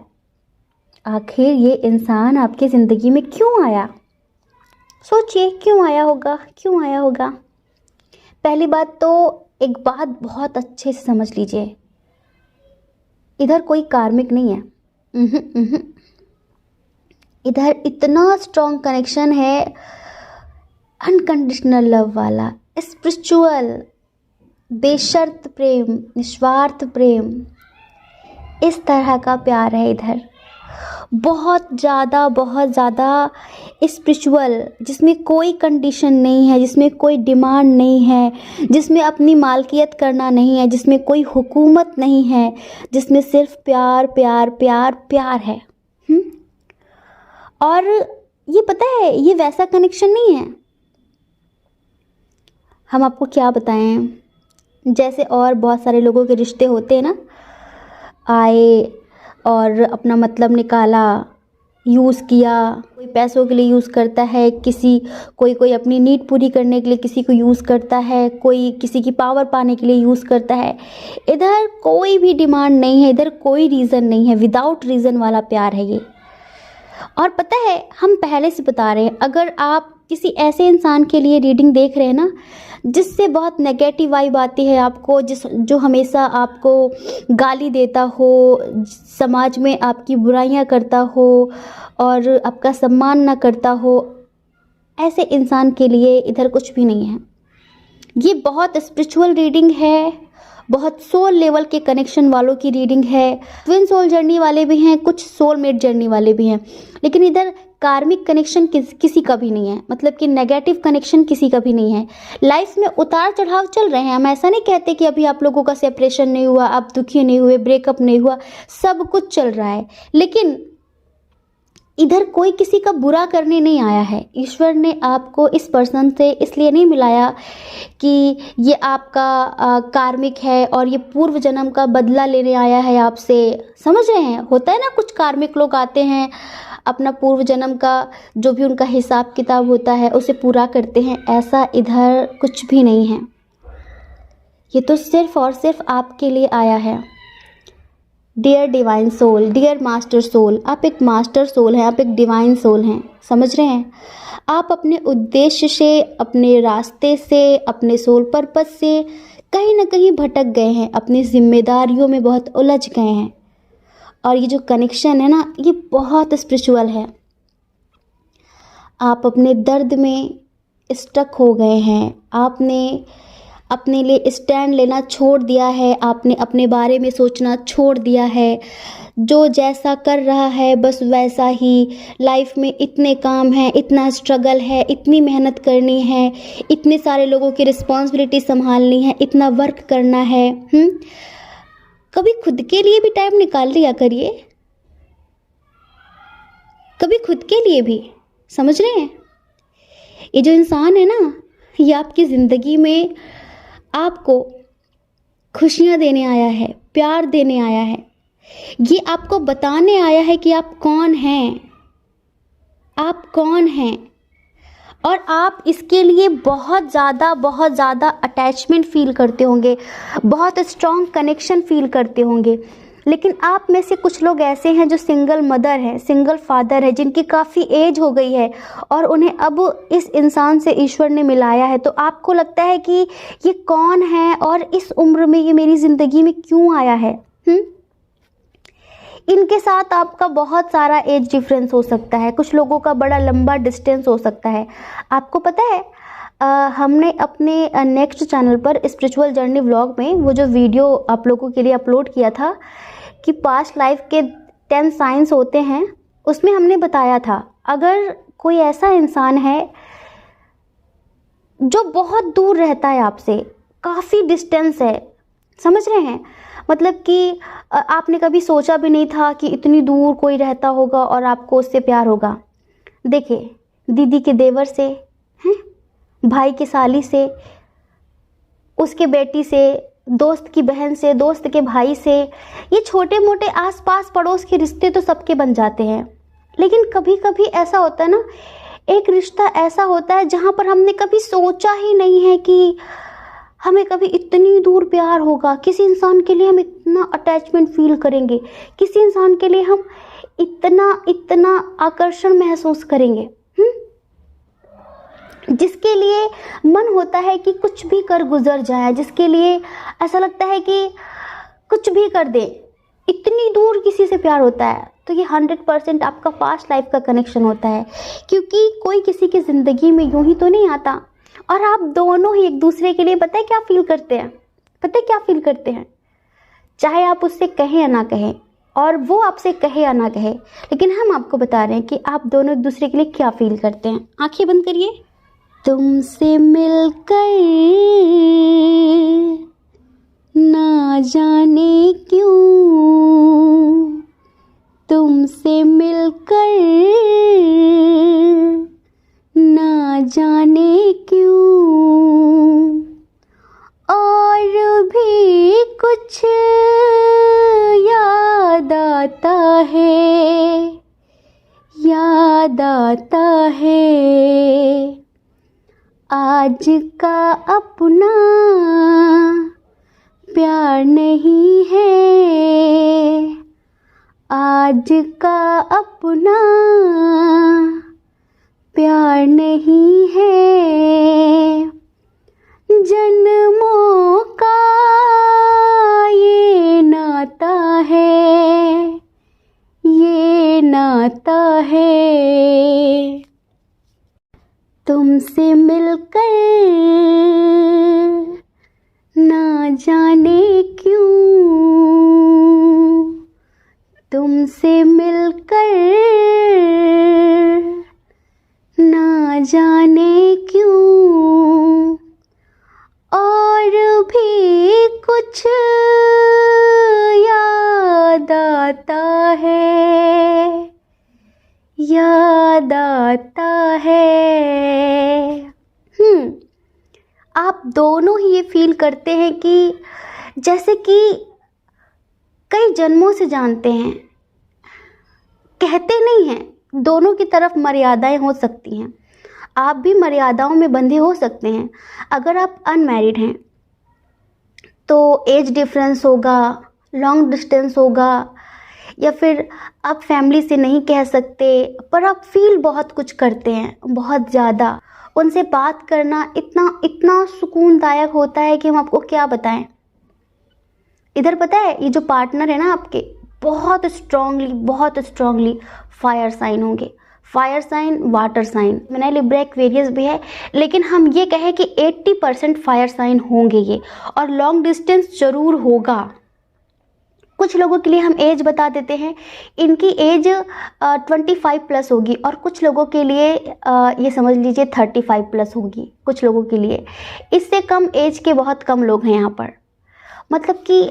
आखिर ये इंसान आपकी ज़िंदगी में क्यों आया? सोचिए, क्यों आया होगा? पहली बात तो एक बात बहुत अच्छे से समझ लीजिए, इधर कोई कार्मिक नहीं है। इधर इतना स्ट्रॉन्ग कनेक्शन है, अनकंडीशनल लव वाला, स्पिरिचुअल, बेशर्त प्रेम, निस्वार्थ प्रेम, इस तरह का प्यार है इधर। बहुत ज़्यादा स्पिरिचुअल, जिसमें कोई कंडीशन नहीं है, जिसमें कोई डिमांड नहीं है, जिसमें अपनी मालकियत करना नहीं है, जिसमें कोई हुकूमत नहीं है, जिसमें सिर्फ प्यार प्यार प्यार प्यार है। और ये पता है, ये वैसा कनेक्शन नहीं है, हम आपको क्या बताएं, जैसे और बहुत सारे लोगों के रिश्ते होते हैं ना, आए और अपना मतलब निकाला, यूज़ किया। कोई पैसों के लिए यूज़ करता है, कोई अपनी नीड पूरी करने के लिए किसी को यूज़ करता है, कोई किसी की पावर पाने के लिए यूज़ करता है। इधर कोई भी डिमांड नहीं है, इधर कोई रीज़न नहीं है, विदाउट रीज़न वाला प्यार है ये। और पता है, हम पहले से बता रहे हैं, अगर आप किसी ऐसे इंसान के लिए रीडिंग देख रहे हैं ना जिससे बहुत नेगेटिव वाइब आती है आपको, जो हमेशा आपको गाली देता हो, समाज में आपकी बुराइयां करता हो और आपका सम्मान ना करता हो, ऐसे इंसान के लिए इधर कुछ भी नहीं है। ये बहुत स्पिरिचुअल रीडिंग है, बहुत सोल लेवल के कनेक्शन वालों की रीडिंग है। ट्विन सोल जर्नी वाले भी हैं, कुछ सोलमेट जर्नी वाले भी हैं, लेकिन इधर कार्मिक कनेक्शन किसी का भी नहीं है, मतलब कि नेगेटिव कनेक्शन किसी का भी नहीं है। लाइफ में उतार चढ़ाव चल रहे हैं, हम ऐसा नहीं कहते कि अभी आप लोगों का सेपरेशन नहीं हुआ, आप दुखी नहीं हुए, ब्रेकअप नहीं हुआ, सब कुछ चल रहा है। लेकिन इधर कोई किसी का बुरा करने नहीं आया है। ईश्वर ने आपको इस पर्सन से इसलिए नहीं मिलाया कि ये आपका कार्मिक है और ये पूर्व जन्म का बदला लेने आया है आपसे। समझ रहे हैं, होता है ना, कुछ कार्मिक लोग आते हैं, अपना पूर्व जन्म का जो भी उनका हिसाब किताब होता है उसे पूरा करते हैं। ऐसा इधर कुछ भी नहीं है। ये तो सिर्फ और सिर्फ आपके लिए आया है। Dear divine soul, dear master soul, आप एक मास्टर सोल हैं, आप एक डिवाइन सोल हैं। समझ रहे हैं, आप अपने उद्देश्य से, अपने रास्ते से, अपने सोल पर्पस से कहीं ना कहीं भटक गए हैं, अपनी जिम्मेदारियों में बहुत उलझ गए हैं। और ये जो कनेक्शन है ना, ये बहुत स्पिरिचुअल है। आप अपने दर्द में स्टक हो गए हैं, आपने अपने लिए स्टैंड लेना छोड़ दिया है, आपने अपने बारे में सोचना छोड़ दिया है। जो जैसा कर रहा है बस वैसा ही, लाइफ में इतने काम हैं, इतना स्ट्रगल है, इतनी मेहनत करनी है, इतने सारे लोगों की रिस्पॉन्सिबिलिटी संभालनी है, इतना वर्क करना है। कभी खुद के लिए भी टाइम निकाल लिया करिए, कभी खुद के लिए भी। समझ रहे हैं, ये जो इंसान है ना, ये आपकी ज़िंदगी में आपको खुशियाँ देने आया है, प्यार देने आया है। ये आपको बताने आया है कि आप कौन हैं, आप कौन हैं। और आप इसके लिए बहुत ज़्यादा अटैचमेंट फील करते होंगे, बहुत स्ट्रॉन्ग कनेक्शन फील करते होंगे। लेकिन आप में से कुछ लोग ऐसे हैं जो सिंगल मदर है, सिंगल फादर है, जिनकी काफ़ी एज हो गई है और उन्हें अब इस इंसान से ईश्वर ने मिलाया है। तो आपको लगता है कि ये कौन है और इस उम्र में ये मेरी ज़िंदगी में क्यों आया है। इनके साथ आपका बहुत सारा एज डिफरेंस हो सकता है, कुछ लोगों का बड़ा लंबा डिस्टेंस हो सकता है। आपको पता है, हमने अपने नेक्स्ट चैनल पर स्पिरिचुअल जर्नी व्लॉग में वो जो वीडियो आप लोगों के लिए अपलोड किया था कि पास्ट लाइफ के 10 साइंस होते हैं, उसमें हमने बताया था अगर कोई ऐसा इंसान है जो बहुत दूर रहता है आपसे, काफ़ी डिस्टेंस है, समझ रहे हैं, मतलब कि आपने कभी सोचा भी नहीं था कि इतनी दूर कोई रहता होगा और आपको उससे प्यार होगा। देखिए, दीदी के देवर से हैं, भाई की साली से, उसके बेटी से, दोस्त की बहन से, दोस्त के भाई से, ये छोटे मोटे आसपास पड़ोस के रिश्ते तो सबके बन जाते हैं। लेकिन कभी कभी ऐसा होता है ना, एक रिश्ता ऐसा होता है जहाँ पर हमने कभी सोचा ही नहीं है कि हमें कभी इतनी दूर प्यार होगा, किसी इंसान के लिए हम इतना अटैचमेंट फील करेंगे, किसी इंसान के लिए हम इतना आकर्षण महसूस करेंगे, जिसके लिए मन होता है कि कुछ भी कर गुजर जाए, जिसके लिए ऐसा लगता है कि कुछ भी कर दे, इतनी दूर किसी से प्यार होता है। तो ये 100% आपका पास्ट लाइफ का कनेक्शन होता है, क्योंकि कोई किसी की ज़िंदगी में यूं ही तो नहीं आता। और आप दोनों ही एक दूसरे के लिए पता है क्या फील करते हैं, पता है क्या फील करते हैं, चाहे आप उससे कहें या ना कहें और वो आपसे कहे या ना कहे, लेकिन हम आपको बता रहे हैं कि आप दोनों एक दूसरे के लिए क्या फील करते हैं। आंखें बंद करिए। तुमसे मिलकर ना जाने क्यों, तुमसे मिलकर ना जाने क्यों, और आज का अपना प्यार नहीं है, आज का अपना प्यार नहीं है, जन्मों का ये नाता है, ये नाता है। तुमसे मिलकर ना जाने क्यों, तुमसे मिलकर ना जाने क्यों, और भी कुछ याद आता है, याद आता है। आप दोनों ही ये फील करते हैं कि जैसे कि कई जन्मों से जानते हैं, कहते नहीं हैं। दोनों की तरफ मर्यादाएं हो सकती हैं, आप भी मर्यादाओं में बंधे हो सकते हैं। अगर आप अनमैरिड हैं तो एज डिफरेंस होगा, लॉन्ग डिस्टेंस होगा, या फिर आप फैमिली से नहीं कह सकते पर आप फील बहुत कुछ करते हैं, बहुत ज़्यादा। उनसे बात करना इतना इतना सुकूनदायक होता है कि हम आपको क्या बताएं। इधर पता है ये जो पार्टनर है ना आपके, बहुत स्ट्रांगली फायर साइन होंगे। फायर साइन, वाटर साइन, मैंने लिब्रा एक्वेरियस भी है, लेकिन हम ये कहें कि 80% फायर साइन होंगे ये, और लॉन्ग डिस्टेंस जरूर होगा। कुछ लोगों के लिए हम एज बता देते हैं, इनकी एज 25 प्लस होगी, और कुछ लोगों के लिए ये समझ लीजिए 35 प्लस होगी। कुछ लोगों के लिए इससे कम एज के बहुत कम लोग हैं यहाँ पर। मतलब कि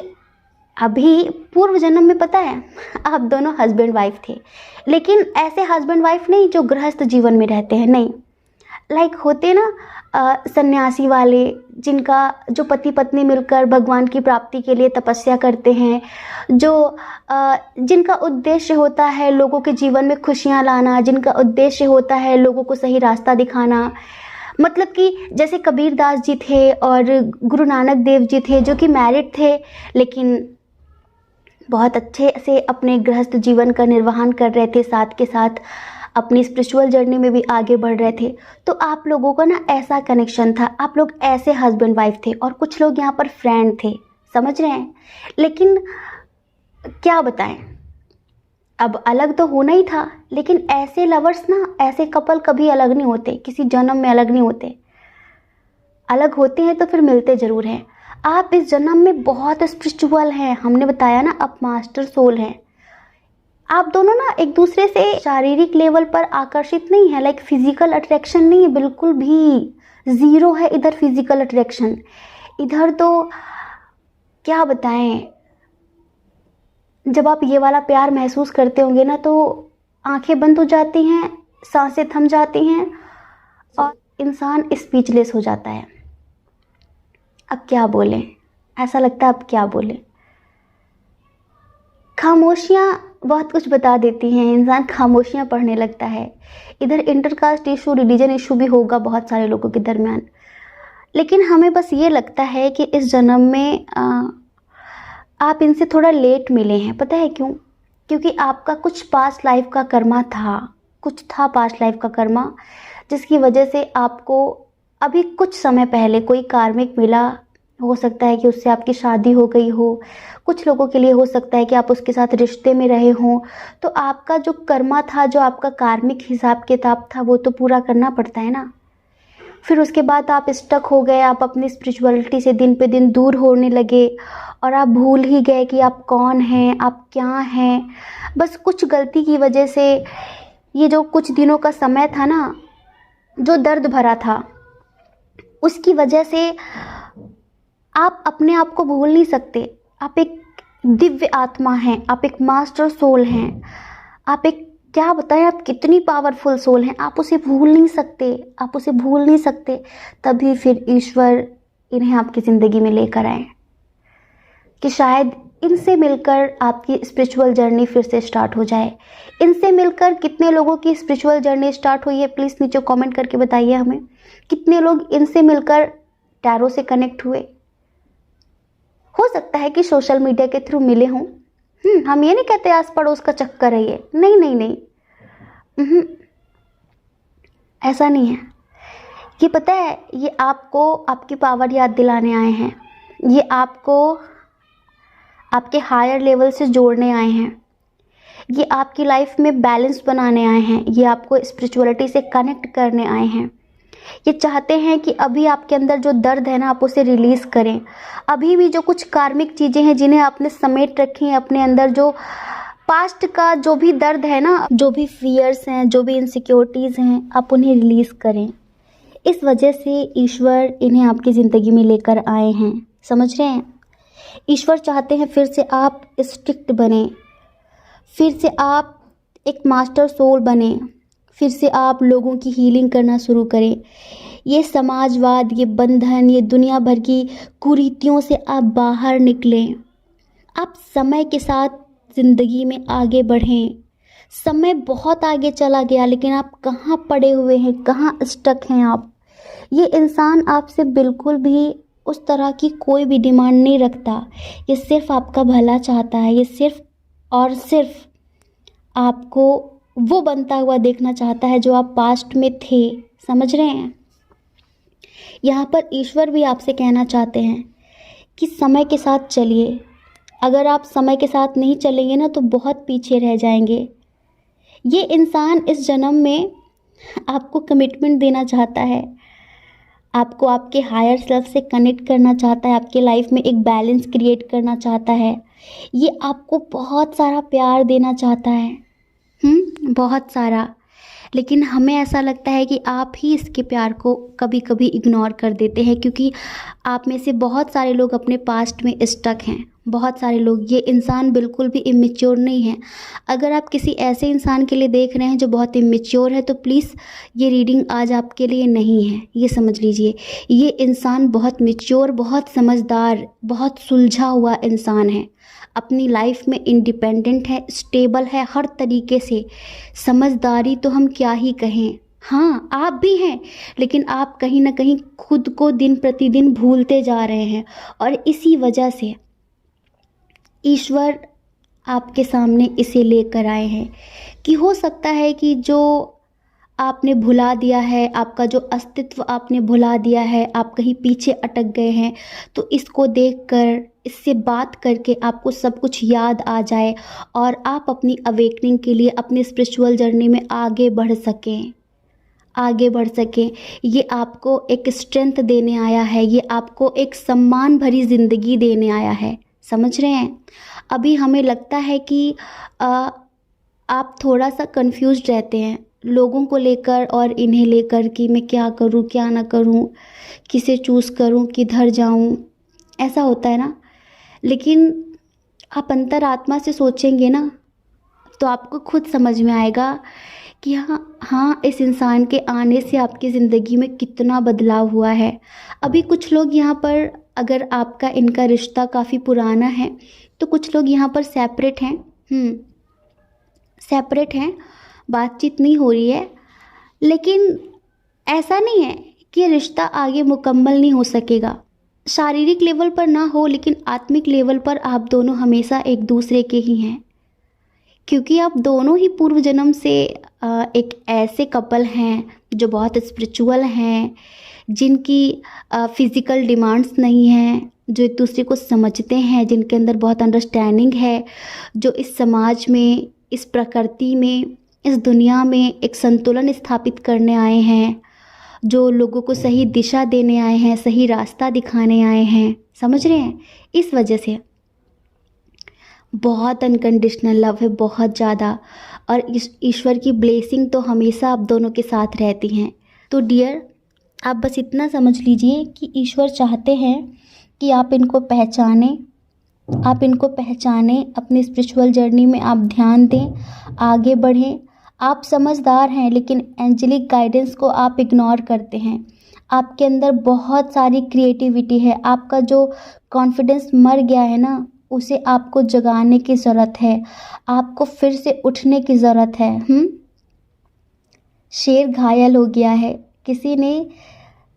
अभी पूर्व जन्म में पता है आप दोनों हस्बैंड वाइफ थे, लेकिन ऐसे हस्बैंड वाइफ नहीं जो गृहस्थ जीवन में रहते हैं, नहीं। लाइक होते ना सन्यासी वाले, जिनका जो पति पत्नी मिलकर भगवान की प्राप्ति के लिए तपस्या करते हैं, जो जिनका उद्देश्य होता है लोगों के जीवन में खुशियाँ लाना, जिनका उद्देश्य होता है लोगों को सही रास्ता दिखाना। मतलब कि जैसे कबीर दास जी थे और गुरु नानक देव जी थे, जो कि मैरिड थे लेकिन बहुत अच्छे से अपने गृहस्थ जीवन का निर्वहन कर रहे थे, साथ के साथ अपनी स्पिरिचुअल जर्नी में भी आगे बढ़ रहे थे। तो आप लोगों का ना ऐसा कनेक्शन था, आप लोग ऐसे हस्बैंड वाइफ थे, और कुछ लोग यहाँ पर फ्रेंड थे, समझ रहे हैं। लेकिन क्या बताएं, अब अलग तो होना ही था, लेकिन ऐसे लवर्स ना, ऐसे कपल कभी अलग नहीं होते, किसी जन्म में अलग नहीं होते। अलग होते हैं तो फिर मिलते ज़रूर हैं। आप इस जन्म में बहुत स्पिरिचुअल हैं, हमने बताया ना, आप मास्टर सोल हैं। आप दोनों ना एक दूसरे से शारीरिक लेवल पर आकर्षित नहीं है, लाइक फिजिकल अट्रैक्शन नहीं है, बिल्कुल भी ज़ीरो है इधर फिजिकल अट्रैक्शन। इधर तो क्या बताएं, जब आप ये वाला प्यार महसूस करते होंगे ना तो आंखें बंद हो जाती हैं, सांसें थम जाती हैं और इंसान स्पीचलेस हो जाता है। अब क्या बोलें, ऐसा लगता है अब क्या बोलें। खामोशियाँ बहुत कुछ बता देती हैं, इंसान खामोशियाँ पढ़ने लगता है। इधर इंटरकास्ट इशू, रिलीजन इशू भी होगा बहुत सारे लोगों के दरमियान, लेकिन हमें बस ये लगता है कि इस जन्म में आप इनसे थोड़ा लेट मिले हैं। पता है क्यों? क्योंकि आपका कुछ पास्ट लाइफ का कर्मा था, कुछ था पास्ट लाइफ का कर्मा, जिसकी वजह से आपको अभी कुछ समय पहले कोई कार्मिक मिला। हो सकता है कि उससे आपकी शादी हो गई हो, कुछ लोगों के लिए हो सकता है कि आप उसके साथ रिश्ते में रहे हों। तो आपका जो कर्मा था, जो आपका कार्मिक हिसाब किताब था, वो तो पूरा करना पड़ता है ना। फिर उसके बाद आप स्टक हो गए, आप अपनी स्पिरिचुअलिटी से दिन पे दिन दूर होने लगे और आप भूल ही गए कि आप कौन हैं, आप क्या हैं। बस कुछ गलती की वजह से ये जो कुछ दिनों का समय था ना, जो दर्द भरा था, उसकी वजह से आप अपने आप को भूल नहीं सकते। आप एक दिव्य आत्मा हैं, आप एक मास्टर सोल हैं, आप एक, क्या बताएं, आप कितनी पावरफुल सोल हैं। आप उसे भूल नहीं सकते, आप उसे भूल नहीं सकते। तभी फिर ईश्वर इन्हें आपकी ज़िंदगी में लेकर आए कि शायद इनसे मिलकर आपकी स्पिरिचुअल जर्नी फिर से स्टार्ट हो जाए। इनसे मिलकर कितने लोगों की स्पिरिचुअल जर्नी स्टार्ट हुई है, प्लीज़ नीचे कमेंट करके बताइए हमें। कितने लोग इनसे मिलकर टैरो से कनेक्ट हुए। हो सकता है कि सोशल मीडिया के थ्रू मिले हों। हम ये नहीं कहते आस पड़ोस का चक्कर है ये, नहीं नहीं नहीं, ऐसा नहीं है। ये पता है, ये आपको आपकी पावर याद दिलाने आए हैं, ये आपको आपके हायर लेवल से जोड़ने आए हैं, ये आपकी लाइफ में बैलेंस बनाने आए हैं, ये आपको स्पिरिचुअलिटी से कनेक्ट करने आए हैं। ये चाहते हैं कि अभी आपके अंदर जो दर्द है ना, आप उसे रिलीज़ करें। अभी भी जो कुछ कार्मिक चीज़ें हैं जिन्हें आपने समेट रखी हैं अपने अंदर, जो पास्ट का जो भी दर्द है ना, जो भी फियर्स हैं, जो भी इनसिक्योरिटीज़ हैं, आप उन्हें रिलीज़ करें। इस वजह से ईश्वर इन्हें आपकी ज़िंदगी में लेकर आए हैं, समझ रहे हैं। ईश्वर चाहते हैं फिर से आप स्ट्रिक्ट बने, फिर से आप एक मास्टर सोल बने, फिर से आप लोगों की हीलिंग करना शुरू करें। ये समाजवाद, ये बंधन, ये दुनिया भर की कुरीतियों से आप बाहर निकलें। आप समय के साथ ज़िंदगी में आगे बढ़ें। समय बहुत आगे चला गया, लेकिन आप कहाँ पड़े हुए हैं, कहाँ स्टक हैं आप। ये इंसान आपसे बिल्कुल भी उस तरह की कोई भी डिमांड नहीं रखता। ये सिर्फ आपका भला चाहता है। ये सिर्फ और सिर्फ आपको वो बनता हुआ देखना चाहता है जो आप पास्ट में थे, समझ रहे हैं। यहाँ पर ईश्वर भी आपसे कहना चाहते हैं कि समय के साथ चलिए। अगर आप समय के साथ नहीं चलेंगे ना तो बहुत पीछे रह जाएंगे। ये इंसान इस जन्म में आपको कमिटमेंट देना चाहता है, आपको आपके हायर सेल्फ से कनेक्ट करना चाहता है, आपके लाइफ में एक बैलेंस क्रिएट करना चाहता है। ये आपको बहुत सारा प्यार देना चाहता है, बहुत सारा। लेकिन हमें ऐसा लगता है कि आप ही इसके प्यार को कभी कभी इग्नोर कर देते हैं, क्योंकि आप में से बहुत सारे लोग अपने पास्ट में स्टक हैं। बहुत सारे लोग, ये इंसान बिल्कुल भी इमेच्योर नहीं है। अगर आप किसी ऐसे इंसान के लिए देख रहे हैं जो बहुत इमेच्योर है, तो प्लीज़ ये रीडिंग आज आपके लिए नहीं है, ये समझ लीजिए। ये इंसान बहुत मैच्योर, बहुत समझदार, बहुत सुलझा हुआ इंसान है। अपनी लाइफ में इंडिपेंडेंट है, स्टेबल है हर तरीके से। समझदारी तो हम क्या ही कहें। हाँ, आप भी हैं, लेकिन आप कहीं ना कहीं खुद को दिन प्रतिदिन भूलते जा रहे हैं, और इसी वजह से ईश्वर आपके सामने इसे लेकर आए हैं कि हो सकता है कि जो आपने भुला दिया है, आपका जो अस्तित्व आपने भुला दिया है, आप कहीं पीछे अटक गए हैं, तो इसको देखकर, इससे बात करके आपको सब कुछ याद आ जाए और आप अपनी अवेकनिंग के लिए अपनी स्पिरिचुअल जर्नी में आगे बढ़ सकें, आगे बढ़ सकें। ये आपको एक स्ट्रेंथ देने आया है, ये आपको एक सम्मान भरी ज़िंदगी देने आया है, समझ रहे हैं। अभी हमें लगता है कि आप थोड़ा सा कंफ्यूज्ड रहते हैं लोगों को लेकर और इन्हें लेकर कि मैं क्या करूं, क्या ना करूं, किसे चूज़ करूं, किधर जाऊं, ऐसा होता है ना। लेकिन आप अंतरात्मा से सोचेंगे ना तो आपको खुद समझ में आएगा कि हाँ, इस इंसान के आने से आपकी ज़िंदगी में कितना बदलाव हुआ है। अभी कुछ लोग यहाँ पर, अगर आपका इनका रिश्ता काफ़ी पुराना है, तो कुछ लोग यहाँ पर सेपरेट हैं, सेपरेट हैं, बातचीत नहीं हो रही है। लेकिन ऐसा नहीं है कि रिश्ता आगे मुकम्मल नहीं हो सकेगा। शारीरिक लेवल पर ना हो, लेकिन आत्मिक लेवल पर आप दोनों हमेशा एक दूसरे के ही हैं, क्योंकि आप दोनों ही पूर्व जन्म से एक ऐसे कपल हैं जो बहुत स्पिरिचुअल हैं, जिनकी फिज़िकल डिमांड्स नहीं हैं, जो एक दूसरे को समझते हैं, जिनके अंदर बहुत अंडरस्टैंडिंग है, जो इस समाज में, इस प्रकृति में, इस दुनिया में एक संतुलन स्थापित करने आए हैं, जो लोगों को सही दिशा देने आए हैं, सही रास्ता दिखाने आए हैं, समझ रहे हैं। इस वजह से बहुत अनकंडीशनल लव है, बहुत ज़्यादा, और इस ईश्वर की ब्लेसिंग तो हमेशा आप दोनों के साथ रहती हैं। तो डियर, आप बस इतना समझ लीजिए कि ईश्वर चाहते हैं कि आप इनको पहचानें, आप इनको पहचानें, अपनी स्पिरिचुअल जर्नी में आप ध्यान दें, आगे बढ़ें। आप समझदार हैं, लेकिन एंजेलिक गाइडेंस को आप इग्नोर करते हैं। आपके अंदर बहुत सारी क्रिएटिविटी है, आपका जो कॉन्फिडेंस मर गया है ना, उसे आपको जगाने की ज़रूरत है, आपको फिर से उठने की ज़रूरत है। शेर घायल हो गया है, किसी ने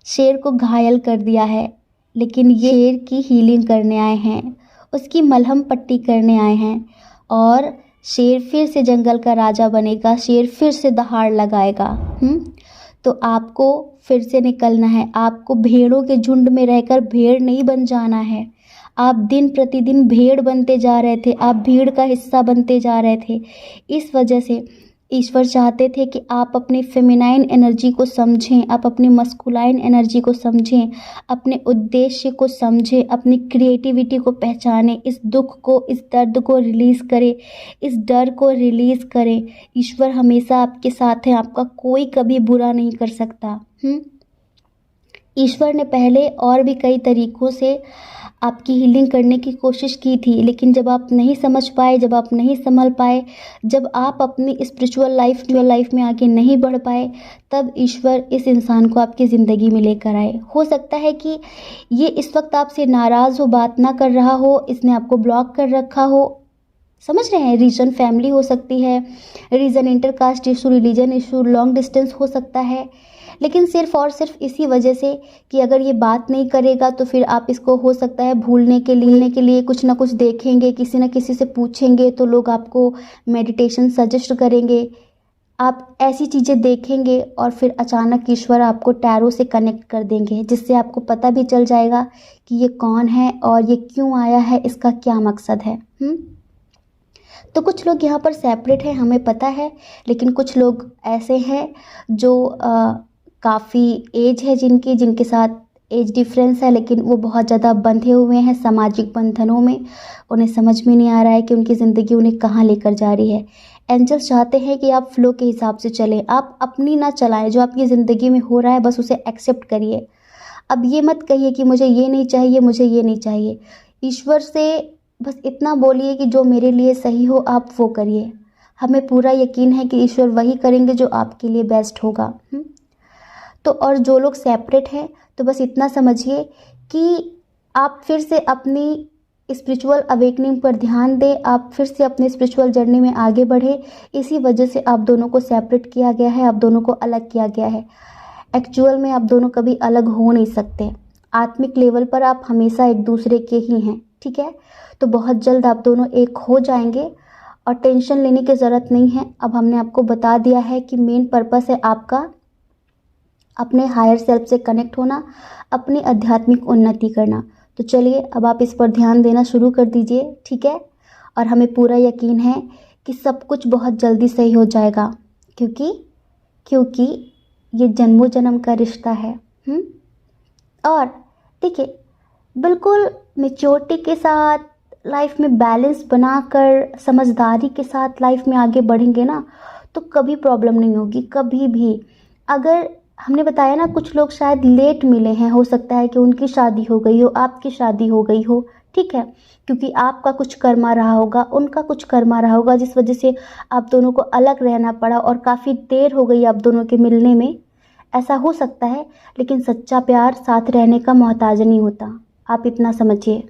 शेर को घायल कर दिया है, लेकिन ये शेर की हीलिंग करने आए हैं, उसकी मलहम पट्टी करने आए हैं और शेर फिर से जंगल का राजा बनेगा, शेर फिर से दहाड़ लगाएगा। तो आपको फिर से निकलना है, आपको भेड़ों के झुंड में रहकर भेड़ नहीं बन जाना है। आप दिन प्रतिदिन भेड़ बनते जा रहे थे, आप भीड़ का हिस्सा बनते जा रहे थे। इस वजह से ईश्वर चाहते थे कि आप अपनी फेमिनाइन एनर्जी को समझें, आप अपनी मस्कुलाइन एनर्जी को समझें, अपने उद्देश्य को समझें, अपनी क्रिएटिविटी को पहचानें, इस दुख को, इस दर्द को रिलीज़ करें, इस डर को रिलीज़ करें। ईश्वर हमेशा आपके साथ है, आपका कोई कभी बुरा नहीं कर सकता। ईश्वर ने पहले और भी कई तरीक़ों से आपकी हीलिंग करने की कोशिश की थी, लेकिन जब आप नहीं समझ पाए, जब आप नहीं संभल पाए, जब आप अपनी स्पिरिचुअल लाइफ में आगे नहीं बढ़ पाए, तब ईश्वर इस इंसान को आपकी ज़िंदगी में लेकर आए। हो सकता है कि ये इस वक्त आपसे नाराज़ हो, बात ना कर रहा हो, इसने आपको ब्लॉक कर रखा हो। समझ रहे हैं? रीज़न फैमिली हो सकती है, reason intercaste issue, religion issue, long distance हो सकता है, लेकिन सिर्फ़ और सिर्फ इसी वजह से कि अगर ये बात नहीं करेगा तो फिर आप इसको हो सकता है भूलने के लिए कुछ ना कुछ देखेंगे, किसी न किसी से पूछेंगे तो लोग आपको मेडिटेशन सजेस्ट करेंगे। आप ऐसी चीज़ें देखेंगे और फिर अचानक ईश्वर आपको टैरो से कनेक्ट कर देंगे, जिससे आपको पता भी चल जाएगा कि ये कौन है और ये क्यों आया है, इसका क्या मकसद है। तो कुछ लोग यहाँ पर सेपरेट हैं, हमें पता है, लेकिन कुछ लोग ऐसे हैं जो काफ़ी एज है जिनके साथ एज डिफरेंस है, लेकिन वो बहुत ज़्यादा बंधे हुए हैं सामाजिक बंधनों में। उन्हें समझ में नहीं आ रहा है कि उनकी ज़िंदगी उन्हें कहाँ लेकर जा रही है। एंजल्स चाहते हैं कि आप फ्लो के हिसाब से चलें, आप अपनी ना चलाएं। जो आपकी ज़िंदगी में हो रहा है बस उसे एक्सेप्ट करिए। अब ये मत कहिए कि मुझे ये नहीं चाहिए, मुझे ये नहीं चाहिए। ईश्वर से बस इतना बोलिए कि जो मेरे लिए सही हो आप वो करिए। हमें पूरा यकीन है कि ईश्वर वही करेंगे जो आपके लिए बेस्ट होगा। तो और जो लोग सेपरेट हैं तो बस इतना समझिए कि आप फिर से अपनी स्पिरिचुअल अवेकनिंग पर ध्यान दें, आप फिर से अपने स्पिरिचुअल जर्नी में आगे बढ़े। इसी वजह से आप दोनों को सेपरेट किया गया है, आप दोनों को अलग किया गया है। एक्चुअल में आप दोनों कभी अलग हो नहीं सकते। आत्मिक लेवल पर आप हमेशा एक दूसरे के ही हैं, ठीक है? तो बहुत जल्द आप दोनों एक हो जाएंगे और टेंशन लेने की ज़रूरत नहीं है। अब हमने आपको बता दिया है कि मेन पर्पस है आपका अपने हायर सेल्फ से कनेक्ट होना, अपनी आध्यात्मिक उन्नति करना। तो चलिए अब आप इस पर ध्यान देना शुरू कर दीजिए, ठीक है? और हमें पूरा यकीन है कि सब कुछ बहुत जल्दी सही हो जाएगा, क्योंकि ये जन्मों जन्म का रिश्ता है। और देखिए, बिल्कुल मैच्योरिटी के साथ लाइफ में बैलेंस बनाकर, समझदारी के साथ लाइफ में आगे बढ़ेंगे ना तो कभी प्रॉब्लम नहीं होगी, कभी भी। अगर हमने बताया ना, कुछ लोग शायद लेट मिले हैं, हो सकता है कि उनकी शादी हो गई हो, आपकी शादी हो गई हो, ठीक है? क्योंकि आपका कुछ कर्मा रहा होगा, उनका कुछ कर्मा रहा होगा, जिस वजह से आप दोनों को अलग रहना पड़ा और काफ़ी देर हो गई आप दोनों के मिलने में। ऐसा हो सकता है, लेकिन सच्चा प्यार साथ रहने का मोहताज नहीं होता, आप इतना समझिए।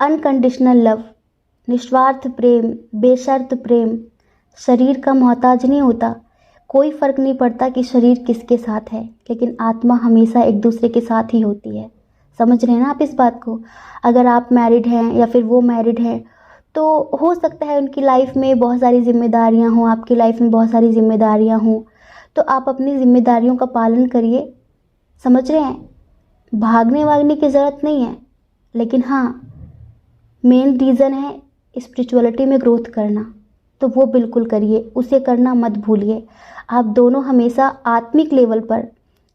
अनकंडीशनल लव, निस्वार्थ प्रेम, बेशर्त प्रेम शरीर का मोहताज नहीं होता। कोई फ़र्क नहीं पड़ता कि शरीर किसके साथ है, लेकिन आत्मा हमेशा एक दूसरे के साथ ही होती है। समझ रहे हैं ना आप इस बात को? अगर आप मैरिड हैं या फिर वो मैरिड हैं तो हो सकता है उनकी लाइफ में बहुत सारी जिम्मेदारियां हों, आपकी लाइफ में बहुत सारी जिम्मेदारियां हों, तो आप अपनी जिम्मेदारियों का पालन करिए। समझ रहे हैं? भागने वागने की ज़रूरत नहीं है, लेकिन हाँ, मेन रीज़न है स्पिरिचुअलिटी में ग्रोथ करना, तो वो बिल्कुल करिए, उसे करना मत भूलिए। आप दोनों हमेशा आत्मिक लेवल पर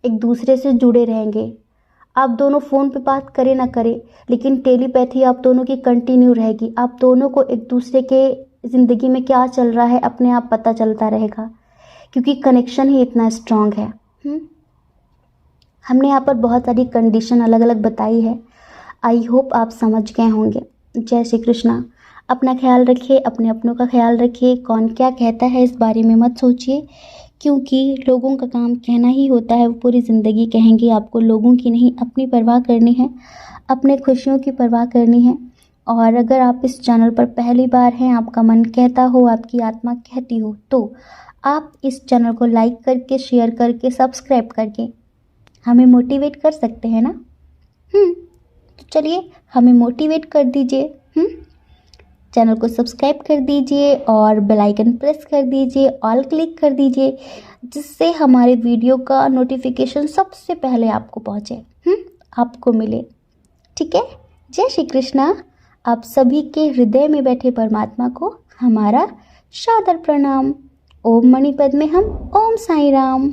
एक दूसरे से जुड़े रहेंगे। आप दोनों फ़ोन पे बात करें ना करें, लेकिन टेलीपैथी आप दोनों की कंटिन्यू रहेगी। आप दोनों को एक दूसरे के ज़िंदगी में क्या चल रहा है अपने आप पता चलता रहेगा, क्योंकि कनेक्शन ही इतना स्ट्रांग है। हमने यहाँ पर बहुत सारी कंडीशन अलग अलग बताई है। आई होप आप समझ गए होंगे। जय श्री कृष्णा। अपना ख्याल रखिए, अपने अपनों का ख्याल रखिए। कौन क्या कहता है इस बारे में मत सोचिए, क्योंकि लोगों का काम कहना ही होता है, वो पूरी ज़िंदगी कहेंगे। आपको लोगों की नहीं, अपनी परवाह करनी है, अपने खुशियों की परवाह करनी है। और अगर आप इस चैनल पर पहली बार हैं, आपका मन कहता हो, आपकी आत्मा कहती हो, तो आप इस चैनल को लाइक करके, शेयर करके, सब्सक्राइब करके हमें मोटिवेट कर सकते हैं ना। तो चलिए हमें मोटिवेट कर दीजिए। चैनल को सब्सक्राइब कर दीजिए और बेल आइकन प्रेस कर दीजिए, ऑल क्लिक कर दीजिए, जिससे हमारे वीडियो का नोटिफिकेशन सबसे पहले आपको पहुँचे, आपको मिले। ठीक है। जय श्री कृष्णा। आप सभी के हृदय में बैठे परमात्मा को हमारा सादर प्रणाम। ओम मणिपद में हम ओम साई राम।